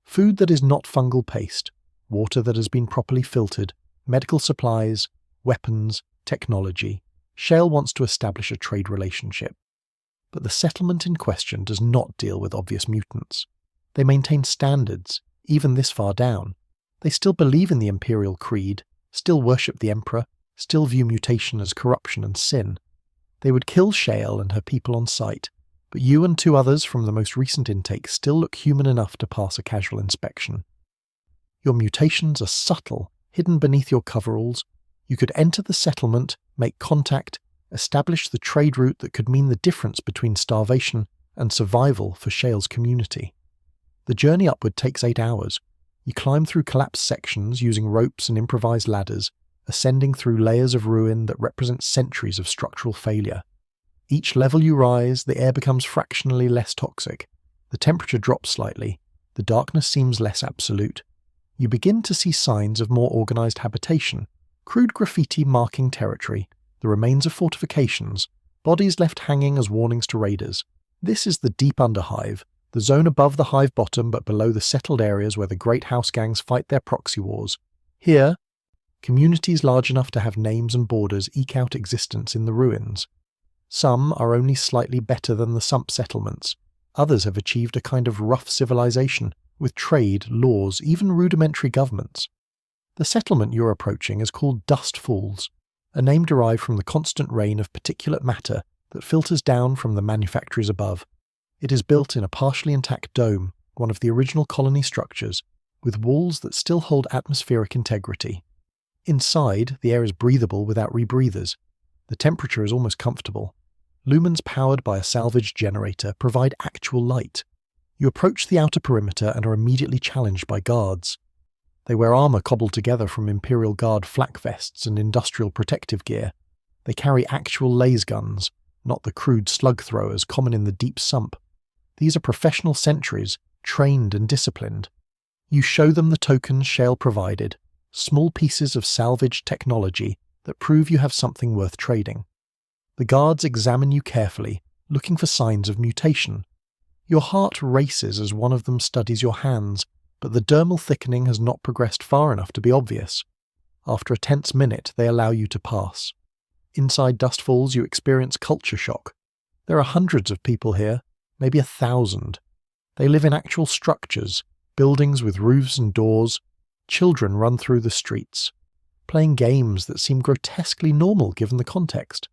Food that is not fungal paste, water that has been properly filtered, medical supplies, weapons, technology. Shale wants to establish a trade relationship. But the settlement in question does not deal with obvious mutants. They maintain standards, even this far down. They still believe in the imperial creed, still worship the emperor, still view mutation as corruption and sin. They would kill Shale and her people on sight, but you and 2 others from the most recent intake still look human enough to pass a casual inspection. Your mutations are subtle, hidden beneath your coveralls. You could enter the settlement, make contact, establish the trade route that could mean the difference between starvation and survival for Shale's community. The journey upward takes 8 hours. You climb through collapsed sections using ropes and improvised ladders, ascending through layers of ruin that represent centuries of structural failure. Each level you rise, the air becomes fractionally less toxic. The temperature drops slightly. The darkness seems less absolute. You begin to see signs of more organized habitation, crude graffiti marking territory, the remains of fortifications, bodies left hanging as warnings to raiders. This is the deep underhive, the zone above the hive bottom but below the settled areas where the great house gangs fight their proxy wars. Here, communities large enough to have names and borders eke out existence in the ruins. Some are only slightly better than the sump settlements. Others have achieved a kind of rough civilization, with trade, laws, even rudimentary governments. The settlement you're approaching is called Dust Falls, a name derived from the constant rain of particulate matter that filters down from the manufactories above. It is built in a partially intact dome, one of the original colony structures, with walls that still hold atmospheric integrity. Inside, the air is breathable without rebreathers. The temperature is almost comfortable. Lumens powered by a salvage generator provide actual light. You approach the outer perimeter and are immediately challenged by guards. They wear armor cobbled together from Imperial Guard flak vests and industrial protective gear. They carry actual laser guns, not the crude slug throwers common in the deep sump. These are professional sentries, trained and disciplined. You show them the tokens Shale provided, small pieces of salvaged technology that prove you have something worth trading. The guards examine you carefully, looking for signs of mutation. Your heart races as one of them studies your hands, but the dermal thickening has not progressed far enough to be obvious. After a tense minute, they allow you to pass. Inside Dust Falls, you experience culture shock. There are hundreds of people here, maybe 1,000. They live in actual structures, buildings with roofs and doors. Children run through the streets, playing games that seem grotesquely normal given the context.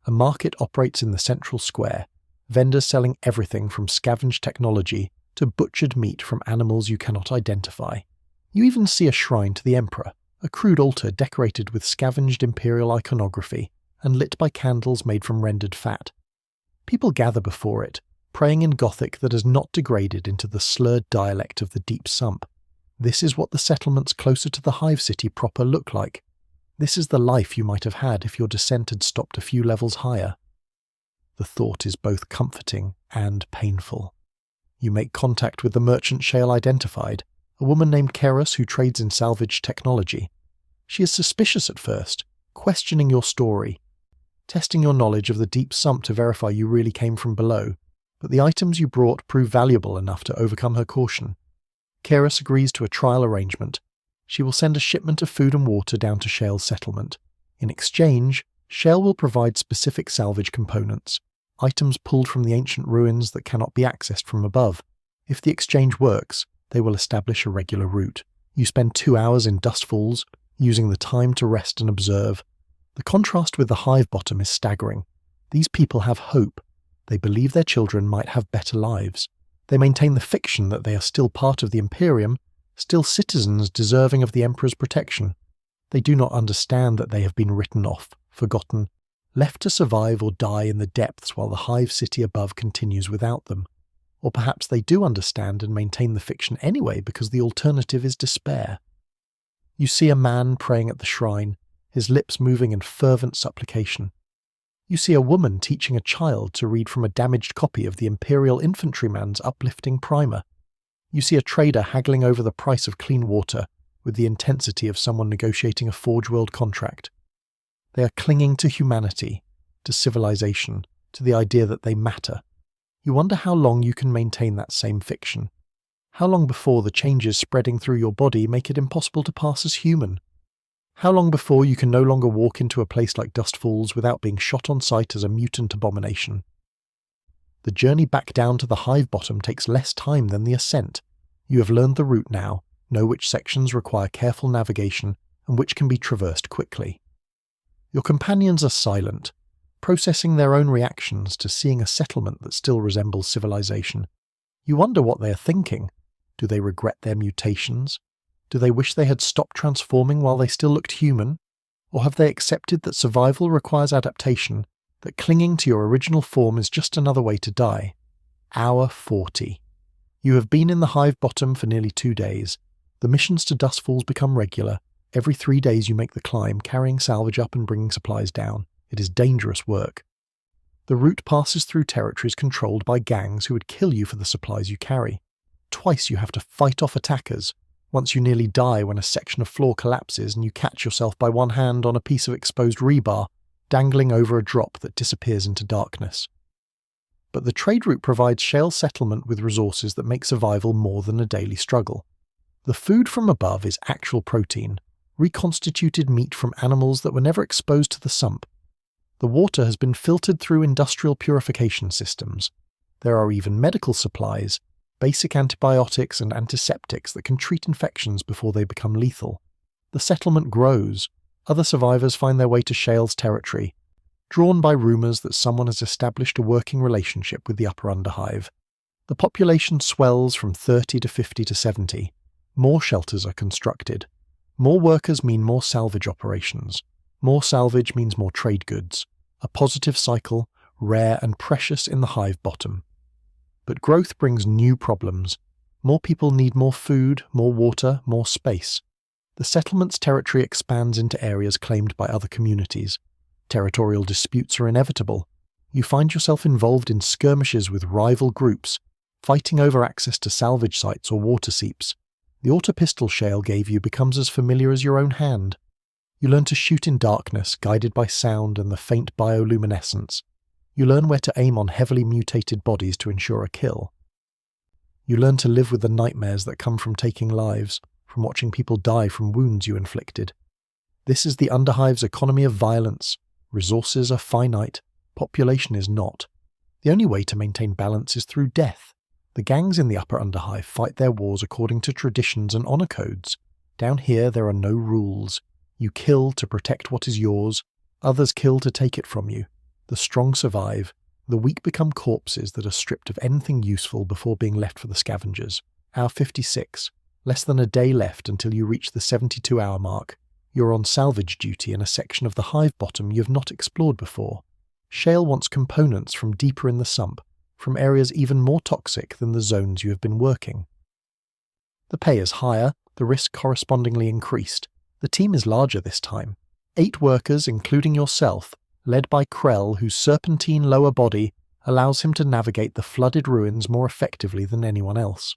A market operates in the central square, vendors selling everything from scavenged technology to butchered meat from animals you cannot identify. You even see a shrine to the Emperor, a crude altar decorated with scavenged imperial iconography and lit by candles made from rendered fat. People gather before it, praying in Gothic that has not degraded into the slurred dialect of the deep sump. This is what the settlements closer to the Hive City proper look like. This is the life you might have had if your descent had stopped a few levels higher. The thought is both comforting and painful. You make contact with the merchant Shale identified, a woman named Keras who trades in salvaged technology. She is suspicious at first, questioning your story, testing your knowledge of the deep sump to verify you really came from below, but the items you brought prove valuable enough to overcome her caution. Keras agrees to a trial arrangement. She will send a shipment of food and water down to Shale's settlement. In exchange, Shale will provide specific salvage components, items pulled from the ancient ruins that cannot be accessed from above. If the exchange works, they will establish a regular route. You spend 2 hours in Dustfalls, using the time to rest and observe. The contrast with the Hive bottom is staggering. These people have hope. They believe their children might have better lives. They maintain the fiction that they are still part of the Imperium, still citizens deserving of the Emperor's protection. They do not understand that they have been written off, forgotten, left to survive or die in the depths while the Hive city above continues without them. Or perhaps they do understand and maintain the fiction anyway because the alternative is despair. You see a man praying at the shrine, his lips moving in fervent supplication. You see a woman teaching a child to read from a damaged copy of the Imperial infantryman's uplifting primer. You see a trader haggling over the price of clean water with the intensity of someone negotiating a Forge World contract. They are clinging to humanity, to civilization, to the idea that they matter. You wonder how long you can maintain that same fiction. How long before the changes spreading through your body make it impossible to pass as human? How long before you can no longer walk into a place like Dustfalls without being shot on sight as a mutant abomination? The journey back down to the Hive bottom takes less time than the ascent. You have learned the route now, know which sections require careful navigation and which can be traversed quickly. Your companions are silent, processing their own reactions to seeing a settlement that still resembles civilization. You wonder what they are thinking. Do they regret their mutations? Do they wish they had stopped transforming while they still looked human? Or have they accepted that survival requires adaptation, that clinging to your original form is just another way to die? Hour 40. You have been in the Hive bottom for nearly 2 days. The missions to Dustfalls become regular. Every 3 days you make the climb, carrying salvage up and bringing supplies down. It is dangerous work. The route passes through territories controlled by gangs who would kill you for the supplies you carry. Twice you have to fight off attackers. Once you nearly die when a section of floor collapses and you catch yourself by one hand on a piece of exposed rebar, dangling over a drop that disappears into darkness. But the trade route provides Shale's settlement with resources that make survival more than a daily struggle. The food from above is actual protein, reconstituted meat from animals that were never exposed to the sump. The water has been filtered through industrial purification systems. There are even medical supplies, basic antibiotics and antiseptics that can treat infections before they become lethal. The settlement grows. Other survivors find their way to Shale's territory, drawn by rumours that someone has established a working relationship with the upper underhive. The population swells from 30 to 50 to 70. More shelters are constructed. More workers mean more salvage operations. More salvage means more trade goods. A positive cycle, rare and precious in the Hive bottom. But growth brings new problems. More people need more food, more water, more space. The settlement's territory expands into areas claimed by other communities. Territorial disputes are inevitable. You find yourself involved in skirmishes with rival groups, fighting over access to salvage sites or water seeps. The autopistol Shale gave you becomes as familiar as your own hand. You learn to shoot in darkness, guided by sound and the faint bioluminescence. You learn where to aim on heavily mutated bodies to ensure a kill. You learn to live with the nightmares that come from taking lives, from watching people die from wounds you inflicted. This is the Underhive's economy of violence. Resources are finite, population is not. The only way to maintain balance is through death. The gangs in the upper Underhive fight their wars according to traditions and honor codes. Down here there are no rules. You kill to protect what is yours, others kill to take it from you. The strong survive, the weak become corpses that are stripped of anything useful before being left for the scavengers. Hour 56. Less than a day left until you reach the 72-hour mark. You're on salvage duty in a section of the Hive bottom you have not explored before. Shale wants components from deeper in the sump, from areas even more toxic than the zones you have been working. The pay is higher, the risk correspondingly increased. The team is larger this time. 8 workers, including yourself, led by Krell, whose serpentine lower body allows him to navigate the flooded ruins more effectively than anyone else.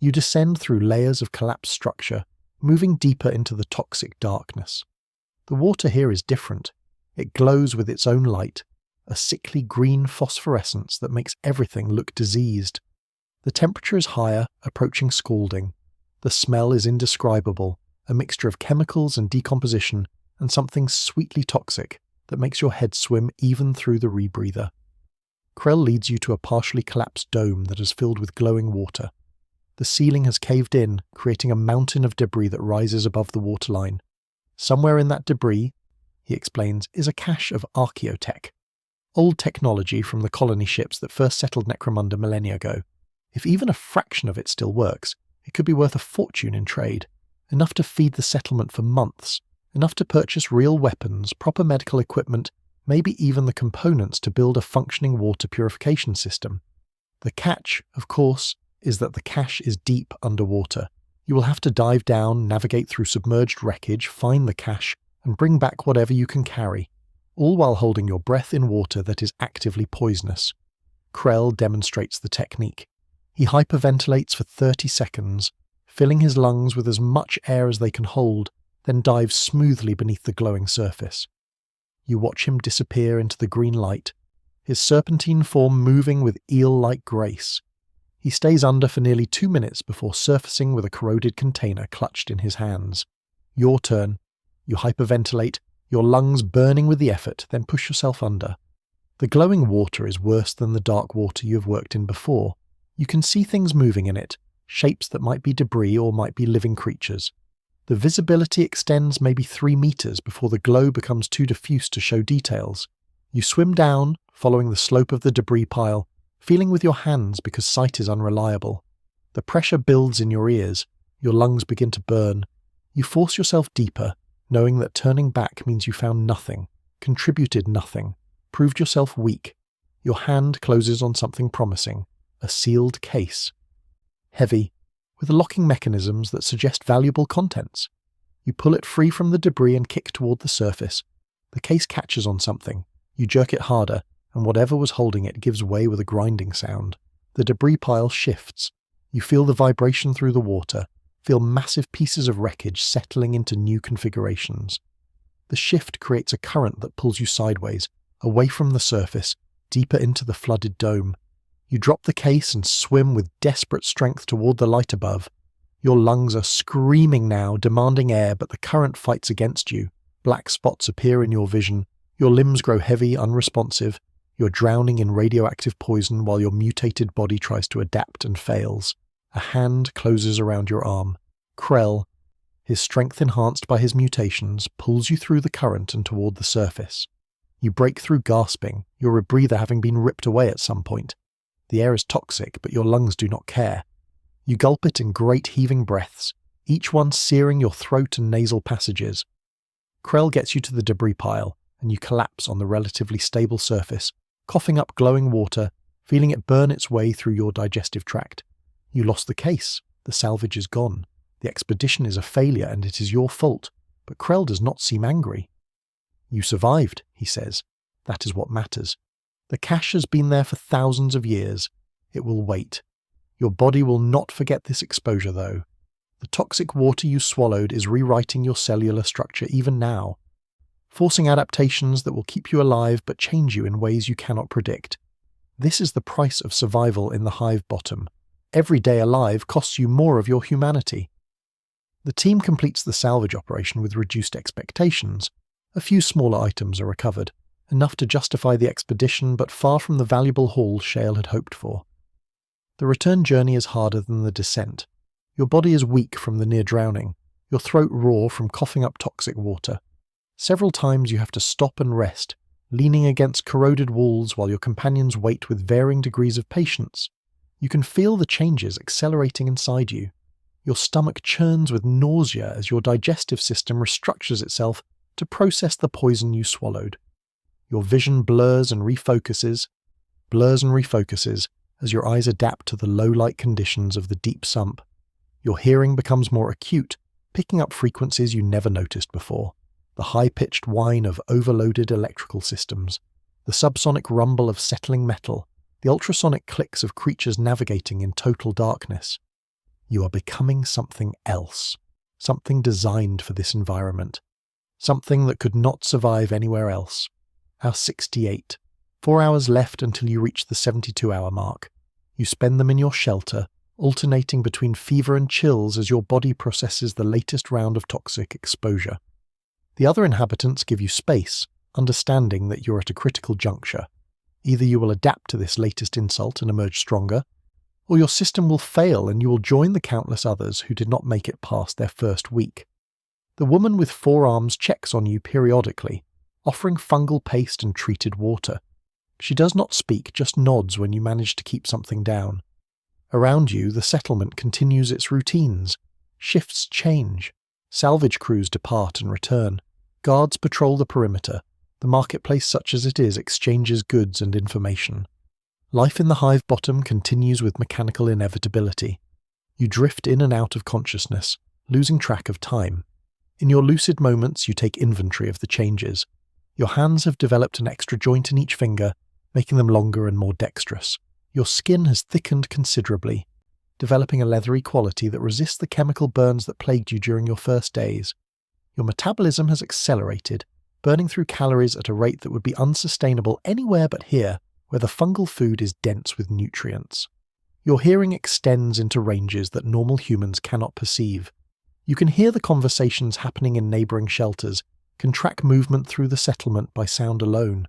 You descend through layers of collapsed structure, moving deeper into the toxic darkness. The water here is different. It glows with its own light, a sickly green phosphorescence that makes everything look diseased. The temperature is higher, approaching scalding. The smell is indescribable, a mixture of chemicals and decomposition, and something sweetly toxic that makes your head swim even through the rebreather. Krell leads you to a partially collapsed dome that is filled with glowing water. The ceiling has caved in, creating a mountain of debris that rises above the waterline. Somewhere in that debris, he explains, is a cache of archaeotech, old technology from the colony ships that first settled Necromunda millennia ago. If even a fraction of it still works, it could be worth a fortune in trade, enough to feed the settlement for months, enough to purchase real weapons, proper medical equipment, maybe even the components to build a functioning water purification system. The catch, of course, is that the cache is deep underwater. You will have to dive down, navigate through submerged wreckage, find the cache, and bring back whatever you can carry, all while holding your breath in water that is actively poisonous. Krell demonstrates the technique. He hyperventilates for 30 seconds, filling his lungs with as much air as they can hold, then dives smoothly beneath the glowing surface. You watch him disappear into the green light, his serpentine form moving with eel-like grace. He stays under for nearly 2 minutes before surfacing with a corroded container clutched in his hands. Your turn. You hyperventilate, your lungs burning with the effort, then push yourself under. The glowing water is worse than the dark water you have worked in before. You can see things moving in it, shapes that might be debris or might be living creatures. The visibility extends maybe 3 meters before the glow becomes too diffuse to show details. You swim down, following the slope of the debris pile, feeling with your hands because sight is unreliable. The pressure builds in your ears, your lungs begin to burn. You force yourself deeper, knowing that turning back means you found nothing, contributed nothing, proved yourself weak. Your hand closes on something promising, a sealed case. Heavy, with locking mechanisms that suggest valuable contents. You pull it free from the debris and kick toward the surface. The case catches on something. You jerk it harder, and whatever was holding it gives way with a grinding sound. The debris pile shifts. You feel the vibration through the water, feel massive pieces of wreckage settling into new configurations. The shift creates a current that pulls you sideways, away from the surface, deeper into the flooded dome. You drop the case and swim with desperate strength toward the light above. Your lungs are screaming now, demanding air, but the current fights against you. Black spots appear in your vision. Your limbs grow heavy, unresponsive. You're drowning in radioactive poison while your mutated body tries to adapt and fails. A hand closes around your arm. Krell, his strength enhanced by his mutations, pulls you through the current and toward the surface. You break through gasping, your rebreather having been ripped away at some point. The air is toxic, but your lungs do not care. You gulp it in great heaving breaths, each one searing your throat and nasal passages. Krell gets you to the debris pile, and you collapse on the relatively stable surface, coughing up glowing water, feeling it burn its way through your digestive tract. You lost the case. The salvage is gone. The expedition is a failure, and it is your fault. But Krell does not seem angry. You survived, he says. That is what matters. The cache has been there for thousands of years. It will wait. Your body will not forget this exposure, though. The toxic water you swallowed is rewriting your cellular structure even now, forcing adaptations that will keep you alive but change you in ways you cannot predict. This is the price of survival in the Hive bottom. Every day alive costs you more of your humanity. The team completes the salvage operation with reduced expectations. A few smaller items are recovered, enough to justify the expedition but far from the valuable haul Shale had hoped for. The return journey is harder than the descent. Your body is weak from the near drowning, your throat raw from coughing up toxic water. Several times you have to stop and rest, leaning against corroded walls while your companions wait with varying degrees of patience. You can feel the changes accelerating inside you. Your stomach churns with nausea as your digestive system restructures itself to process the poison you swallowed. Your vision blurs and refocuses as your eyes adapt to the low-light conditions of the deep sump. Your hearing becomes more acute, picking up frequencies you never noticed before. The high-pitched whine of overloaded electrical systems, the subsonic rumble of settling metal, the ultrasonic clicks of creatures navigating in total darkness. You are becoming something else, something designed for this environment, something that could not survive anywhere else. Hour 68. 4 hours left until you reach the 72-hour mark. You spend them in your shelter, alternating between fever and chills as your body processes the latest round of toxic exposure. The other inhabitants give you space, understanding that you're at a critical juncture. Either you will adapt to this latest insult and emerge stronger, or your system will fail and you will join the countless others who did not make it past their first week. The woman with 4 arms checks on you periodically, offering fungal paste and treated water. She does not speak, just nods when you manage to keep something down. Around you, the settlement continues its routines. Shifts change. Salvage crews depart and return. Guards patrol the perimeter. The marketplace, such as it is, exchanges goods and information. Life in the hive bottom continues with mechanical inevitability. You drift in and out of consciousness, losing track of time. In your lucid moments, you take inventory of the changes. Your hands have developed an extra joint in each finger, making them longer and more dexterous. Your skin has thickened considerably, developing a leathery quality that resists the chemical burns that plagued you during your first days. Your metabolism has accelerated, burning through calories at a rate that would be unsustainable anywhere but here, where the fungal food is dense with nutrients. Your hearing extends into ranges that normal humans cannot perceive. You can hear the conversations happening in neighbouring shelters, can track movement through the settlement by sound alone.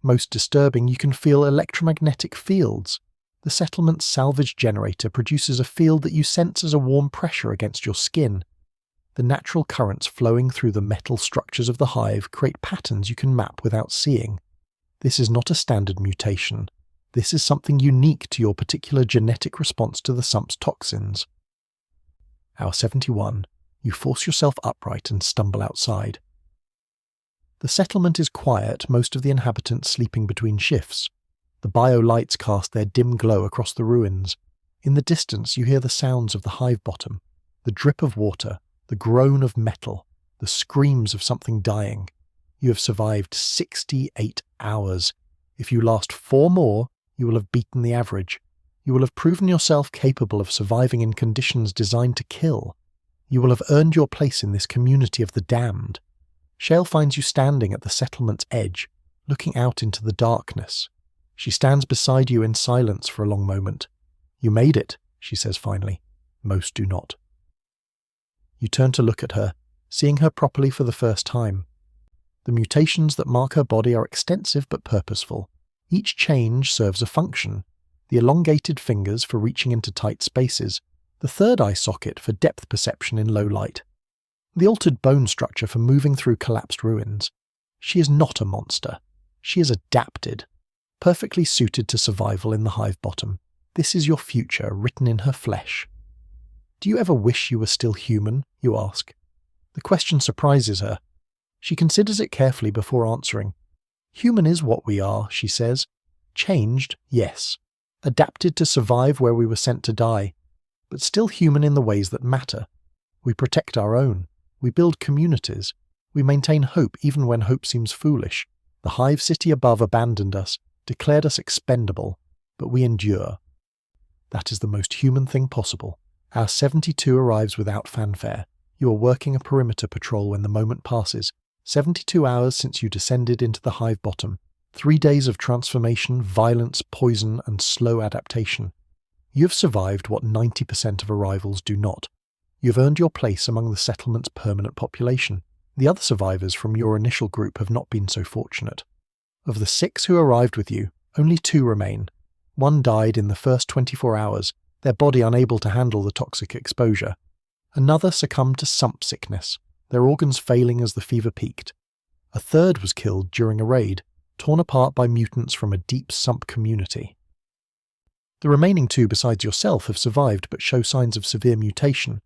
Most disturbing, you can feel electromagnetic fields. The settlement's salvage generator produces a field that you sense as a warm pressure against your skin. The natural currents flowing through the metal structures of the hive create patterns you can map without seeing. This is not a standard mutation. This is something unique to your particular genetic response to the sump's toxins. Hour 71. You force yourself upright and stumble outside. The settlement is quiet, most of the inhabitants sleeping between shifts. The bio-lights cast their dim glow across the ruins. In the distance you hear the sounds of the hive bottom, the drip of water, the groan of metal, the screams of something dying. You have survived 68 hours. If you last 4 more, you will have beaten the average. You will have proven yourself capable of surviving in conditions designed to kill. You will have earned your place in this community of the damned. Shale finds you standing at the settlement's edge, looking out into the darkness. She stands beside you in silence for a long moment. "You made it," she says finally. Most do not. You turn to look at her, seeing her properly for the first time. The mutations that mark her body are extensive but purposeful. Each change serves a function. The elongated fingers for reaching into tight spaces, the third eye socket for depth perception in low light, the altered bone structure for moving through collapsed ruins. She is not a monster. She is adapted, perfectly suited to survival in the hive bottom. This is your future, written in her flesh. "Do you ever wish you were still human?" you ask. The question surprises her. She considers it carefully before answering. "Human is what we are," she says. "Changed, yes. Adapted to survive where we were sent to die. But still human in the ways that matter. We protect our own. We build communities. We maintain hope even when hope seems foolish. The hive city above abandoned us, declared us expendable, but we endure. That is the most human thing possible." Hour 72 arrives without fanfare. You are working a perimeter patrol when the moment passes. 72 hours since you descended into the hive bottom. 3 days of transformation, violence, poison, and slow adaptation. You have survived what 90% of arrivals do not. You have earned your place among the settlement's permanent population. The other survivors from your initial group have not been so fortunate. Of the 6 who arrived with you, only 2 remain. One died in the first 24 hours, their body unable to handle the toxic exposure. Another succumbed to sump sickness, their organs failing as the fever peaked. A third was killed during a raid, torn apart by mutants from a deep sump community. The remaining 2 besides yourself have survived but show signs of severe mutation.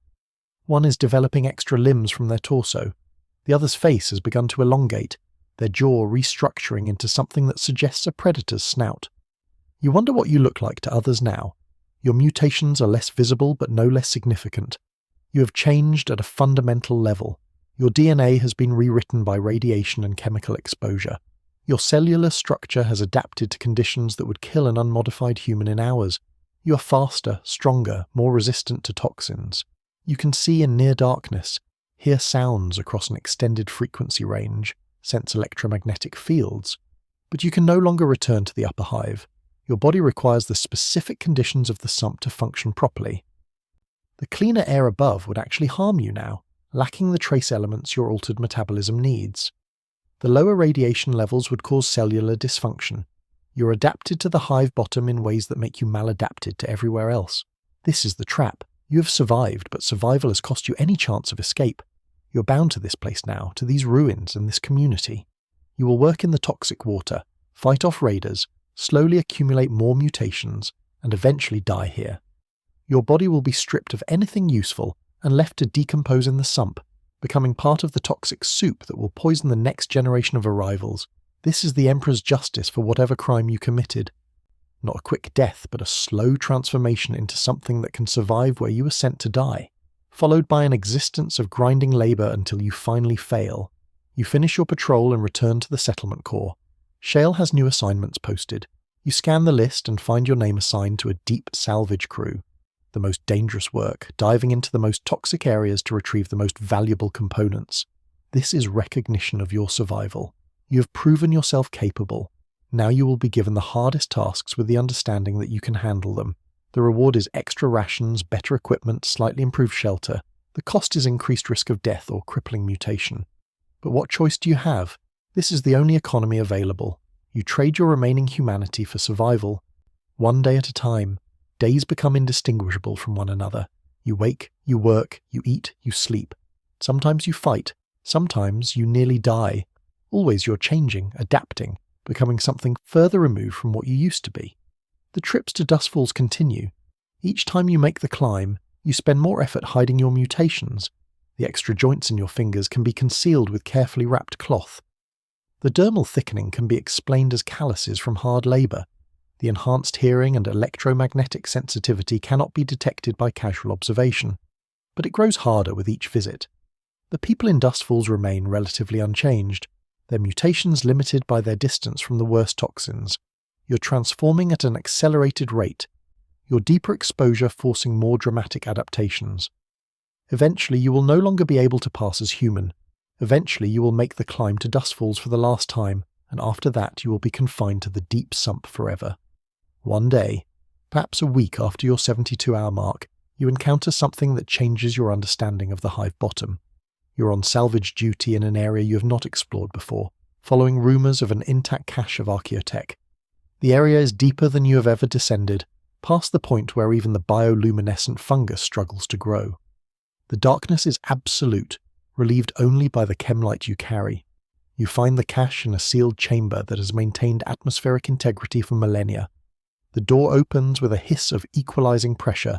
One is developing extra limbs from their torso. The other's face has begun to elongate, their jaw restructuring into something that suggests a predator's snout. You wonder what you look like to others now. Your mutations are less visible but no less significant. You have changed at a fundamental level. Your DNA has been rewritten by radiation and chemical exposure. Your cellular structure has adapted to conditions that would kill an unmodified human in hours. You are faster, stronger, more resistant to toxins. You can see in near darkness, hear sounds across an extended frequency range, sense electromagnetic fields. But you can no longer return to the upper hive. Your body requires the specific conditions of the sump to function properly. The cleaner air above would actually harm you now, lacking the trace elements your altered metabolism needs. The lower radiation levels would cause cellular dysfunction. You're adapted to the hive bottom in ways that make you maladapted to everywhere else. This is the trap. You have survived, but survival has cost you any chance of escape. You're bound to this place now, to these ruins and this community. You will work in the toxic water, fight off raiders, slowly accumulate more mutations, and eventually die here. Your body will be stripped of anything useful and left to decompose in the sump, becoming part of the toxic soup that will poison the next generation of arrivals. This is the Emperor's justice for whatever crime you committed. Not a quick death, but a slow transformation into something that can survive where you were sent to die, followed by an existence of grinding labour until you finally fail. You finish your patrol and return to the settlement core. Shale has new assignments posted. You scan the list and find your name assigned to a deep salvage crew. The most dangerous work, diving into the most toxic areas to retrieve the most valuable components. This is recognition of your survival. You have proven yourself capable. Now you will be given the hardest tasks with the understanding that you can handle them. The reward is extra rations, better equipment, slightly improved shelter. The cost is increased risk of death or crippling mutation. But what choice do you have? This is the only economy available. You trade your remaining humanity for survival. One day at a time, days become indistinguishable from one another. You wake, you work, you eat, you sleep. Sometimes you fight. Sometimes you nearly die. Always you're changing, adapting, becoming something further removed from what you used to be. The trips to Dustfalls continue. Each time you make the climb, you spend more effort hiding your mutations. The extra joints in your fingers can be concealed with carefully wrapped cloth. The dermal thickening can be explained as calluses from hard labour. The enhanced hearing and electromagnetic sensitivity cannot be detected by casual observation, but it grows harder with each visit. The people in Dustfalls remain relatively unchanged, their mutations limited by their distance from the worst toxins. You're transforming at an accelerated rate, your deeper exposure forcing more dramatic adaptations. Eventually you will no longer be able to pass as human. Eventually you will make the climb to Dustfalls for the last time, and after that you will be confined to the deep sump forever. One day, perhaps a week after your 72-hour mark, you encounter something that changes your understanding of the hive bottom. You're on salvage duty in an area you have not explored before, following rumours of an intact cache of archaeotech. The area is deeper than you have ever descended, past the point where even the bioluminescent fungus struggles to grow. The darkness is absolute, relieved only by the chemlight you carry. You find the cache in a sealed chamber that has maintained atmospheric integrity for millennia. The door opens with a hiss of equalizing pressure,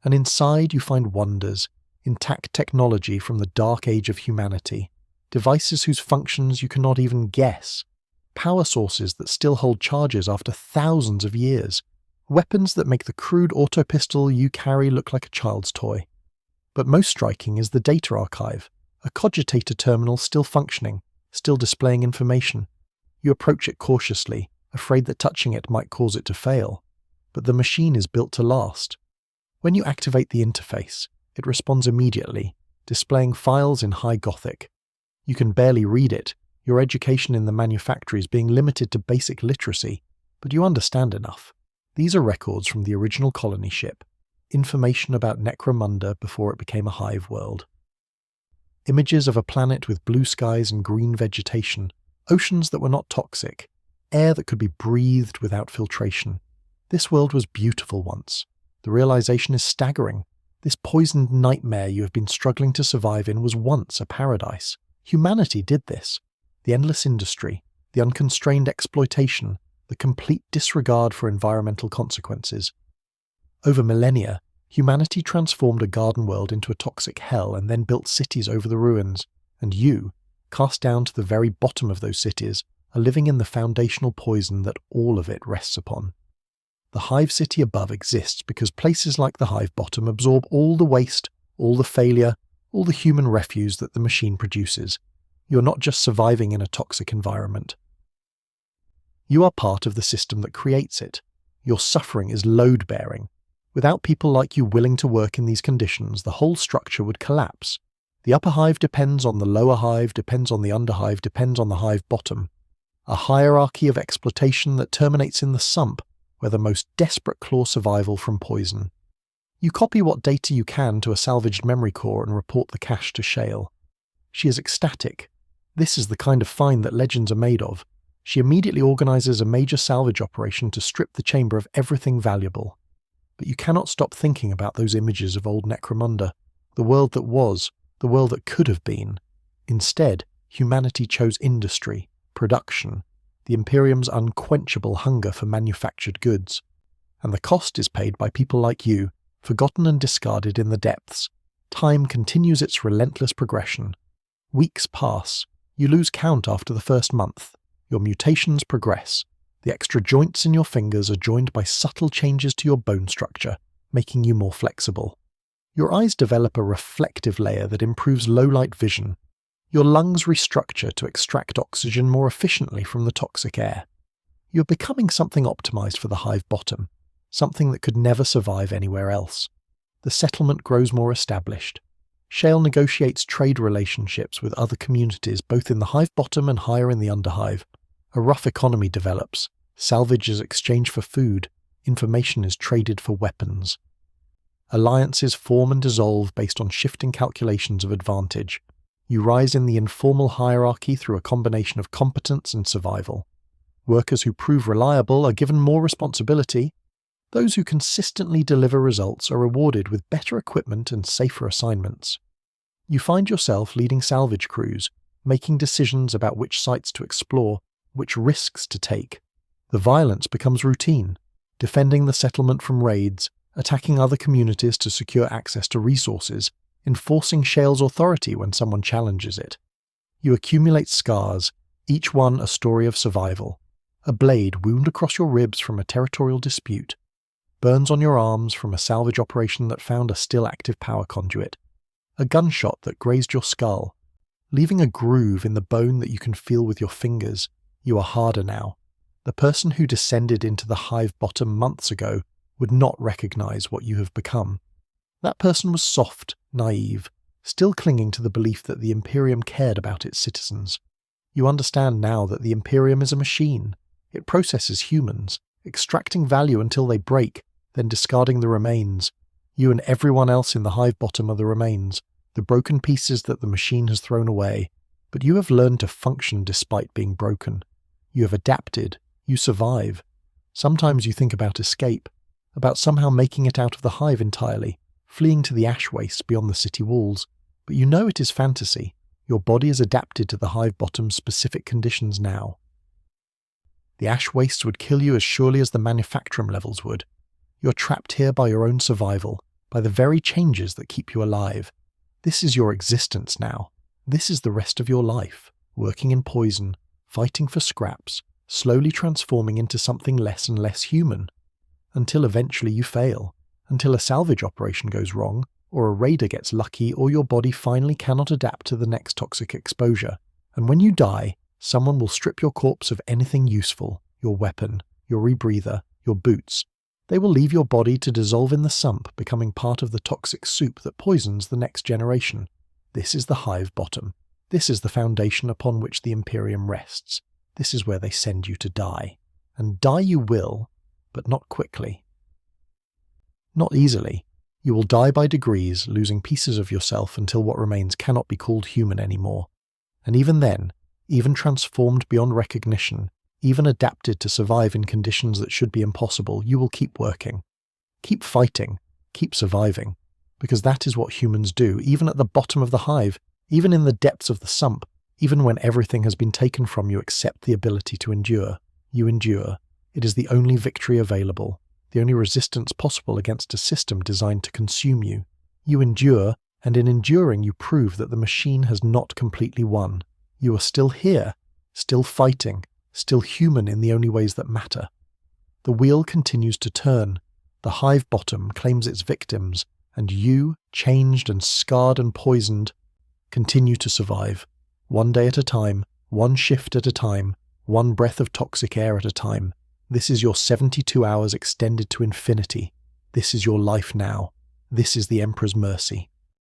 and inside you find wonders, intact technology from the dark age of humanity, devices whose functions you cannot even guess, power sources that still hold charges after thousands of years, weapons that make the crude auto-pistol you carry look like a child's toy. But most striking is the data archive, a cogitator terminal still functioning, still displaying information. You approach it cautiously, afraid that touching it might cause it to fail. But the machine is built to last. When you activate the interface, it responds immediately, displaying files in high Gothic. You can barely read it, your education in the manufactories being limited to basic literacy, but you understand enough. These are records from the original colony ship, information about Necromunda before it became a hive world. Images of a planet with blue skies and green vegetation, oceans that were not toxic, air that could be breathed without filtration. This world was beautiful once. The realization is staggering. This poisoned nightmare you have been struggling to survive in was once a paradise. Humanity did this. The endless industry, the unconstrained exploitation, the complete disregard for environmental consequences. Over millennia, humanity transformed a garden world into a toxic hell and then built cities over the ruins, and you, cast down to the very bottom of those cities, are living in the foundational poison that all of it rests upon. The hive city above exists because places like the hive bottom absorb all the waste, all the failure, all the human refuse that the machine produces. You're not just surviving in a toxic environment. You are part of the system that creates it. Your suffering is load-bearing. Without people like you willing to work in these conditions, the whole structure would collapse. The upper hive depends on the lower hive, depends on the underhive, depends on the hive bottom. A hierarchy of exploitation that terminates in the sump, where the most desperate claw survival from poison. You copy what data you can to a salvaged memory core and report the cache to Shale. She is ecstatic. This is the kind of find that legends are made of. She immediately organizes a major salvage operation to strip the chamber of everything valuable. But you cannot stop thinking about those images of old Necromunda, the world that was, the world that could have been. Instead, humanity chose industry, production, the Imperium's unquenchable hunger for manufactured goods. And the cost is paid by people like you, forgotten and discarded in the depths. Time continues its relentless progression. Weeks pass. You lose count after the first month. Your mutations progress. The extra joints in your fingers are joined by subtle changes to your bone structure, making you more flexible. Your eyes develop a reflective layer that improves low-light vision. Your lungs restructure to extract oxygen more efficiently from the toxic air. You're becoming something optimized for the hive bottom, something that could never survive anywhere else. The settlement grows more established. Shale negotiates trade relationships with other communities both in the hive bottom and higher in the underhive. A rough economy develops. Salvage is exchanged for food. Information is traded for weapons. Alliances form and dissolve based on shifting calculations of advantage. You rise in the informal hierarchy through a combination of competence and survival. Workers who prove reliable are given more responsibility. Those who consistently deliver results are rewarded with better equipment and safer assignments. You find yourself leading salvage crews, making decisions about which sites to explore, which risks to take. The violence becomes routine, defending the settlement from raids, attacking other communities to secure access to resources, enforcing Shale's authority when someone challenges it. You accumulate scars, each one a story of survival. A blade wound across your ribs from a territorial dispute. Burns on your arms from a salvage operation that found a still active power conduit. A gunshot that grazed your skull, leaving a groove in the bone that you can feel with your fingers. You are harder now. The person who descended into the hive bottom months ago would not recognize what you have become. That person was soft, naive, still clinging to the belief that the Imperium cared about its citizens. You understand now that the Imperium is a machine. It processes humans, extracting value until they break, then discarding the remains. You and everyone else in the hive bottom are the remains, the broken pieces that the machine has thrown away. But you have learned to function despite being broken. You have adapted. You survive. Sometimes you think about escape, about somehow making it out of the hive entirely, fleeing to the ash wastes beyond the city walls. But you know it is fantasy. Your body is adapted to the hive bottom's specific conditions now. The ash wastes would kill you as surely as the manufacturum levels would. You're trapped here by your own survival, by the very changes that keep you alive. This is your existence now. This is the rest of your life, working in poison, fighting for scraps, slowly transforming into something less and less human. Until eventually you fail, until a salvage operation goes wrong, or a raider gets lucky, or your body finally cannot adapt to the next toxic exposure. And when you die, someone will strip your corpse of anything useful, your weapon, your rebreather, your boots. They will leave your body to dissolve in the sump, becoming part of the toxic soup that poisons the next generation. This is the hive bottom. This is the foundation upon which the Imperium rests. This is where they send you to die. And die you will, but not quickly. Not easily. You will die by degrees, losing pieces of yourself until what remains cannot be called human anymore. And even then, even transformed beyond recognition, even adapted to survive in conditions that should be impossible, you will keep working. Keep fighting. Keep surviving. Because that is what humans do, even at the bottom of the hive, even in the depths of the sump, even when everything has been taken from you except the ability to endure. You endure. It is the only victory available, the only resistance possible against a system designed to consume you. You endure, and in enduring you prove that the machine has not completely won. You are still here, still fighting, still human in the only ways that matter. The wheel continues to turn. The hive bottom claims its victims, and you, changed and scarred and poisoned, continue to survive. One day at a time, one shift at a time, one breath of toxic air at a time. This is your 72 hours extended to infinity. This is your life now. This is the Emperor's mercy.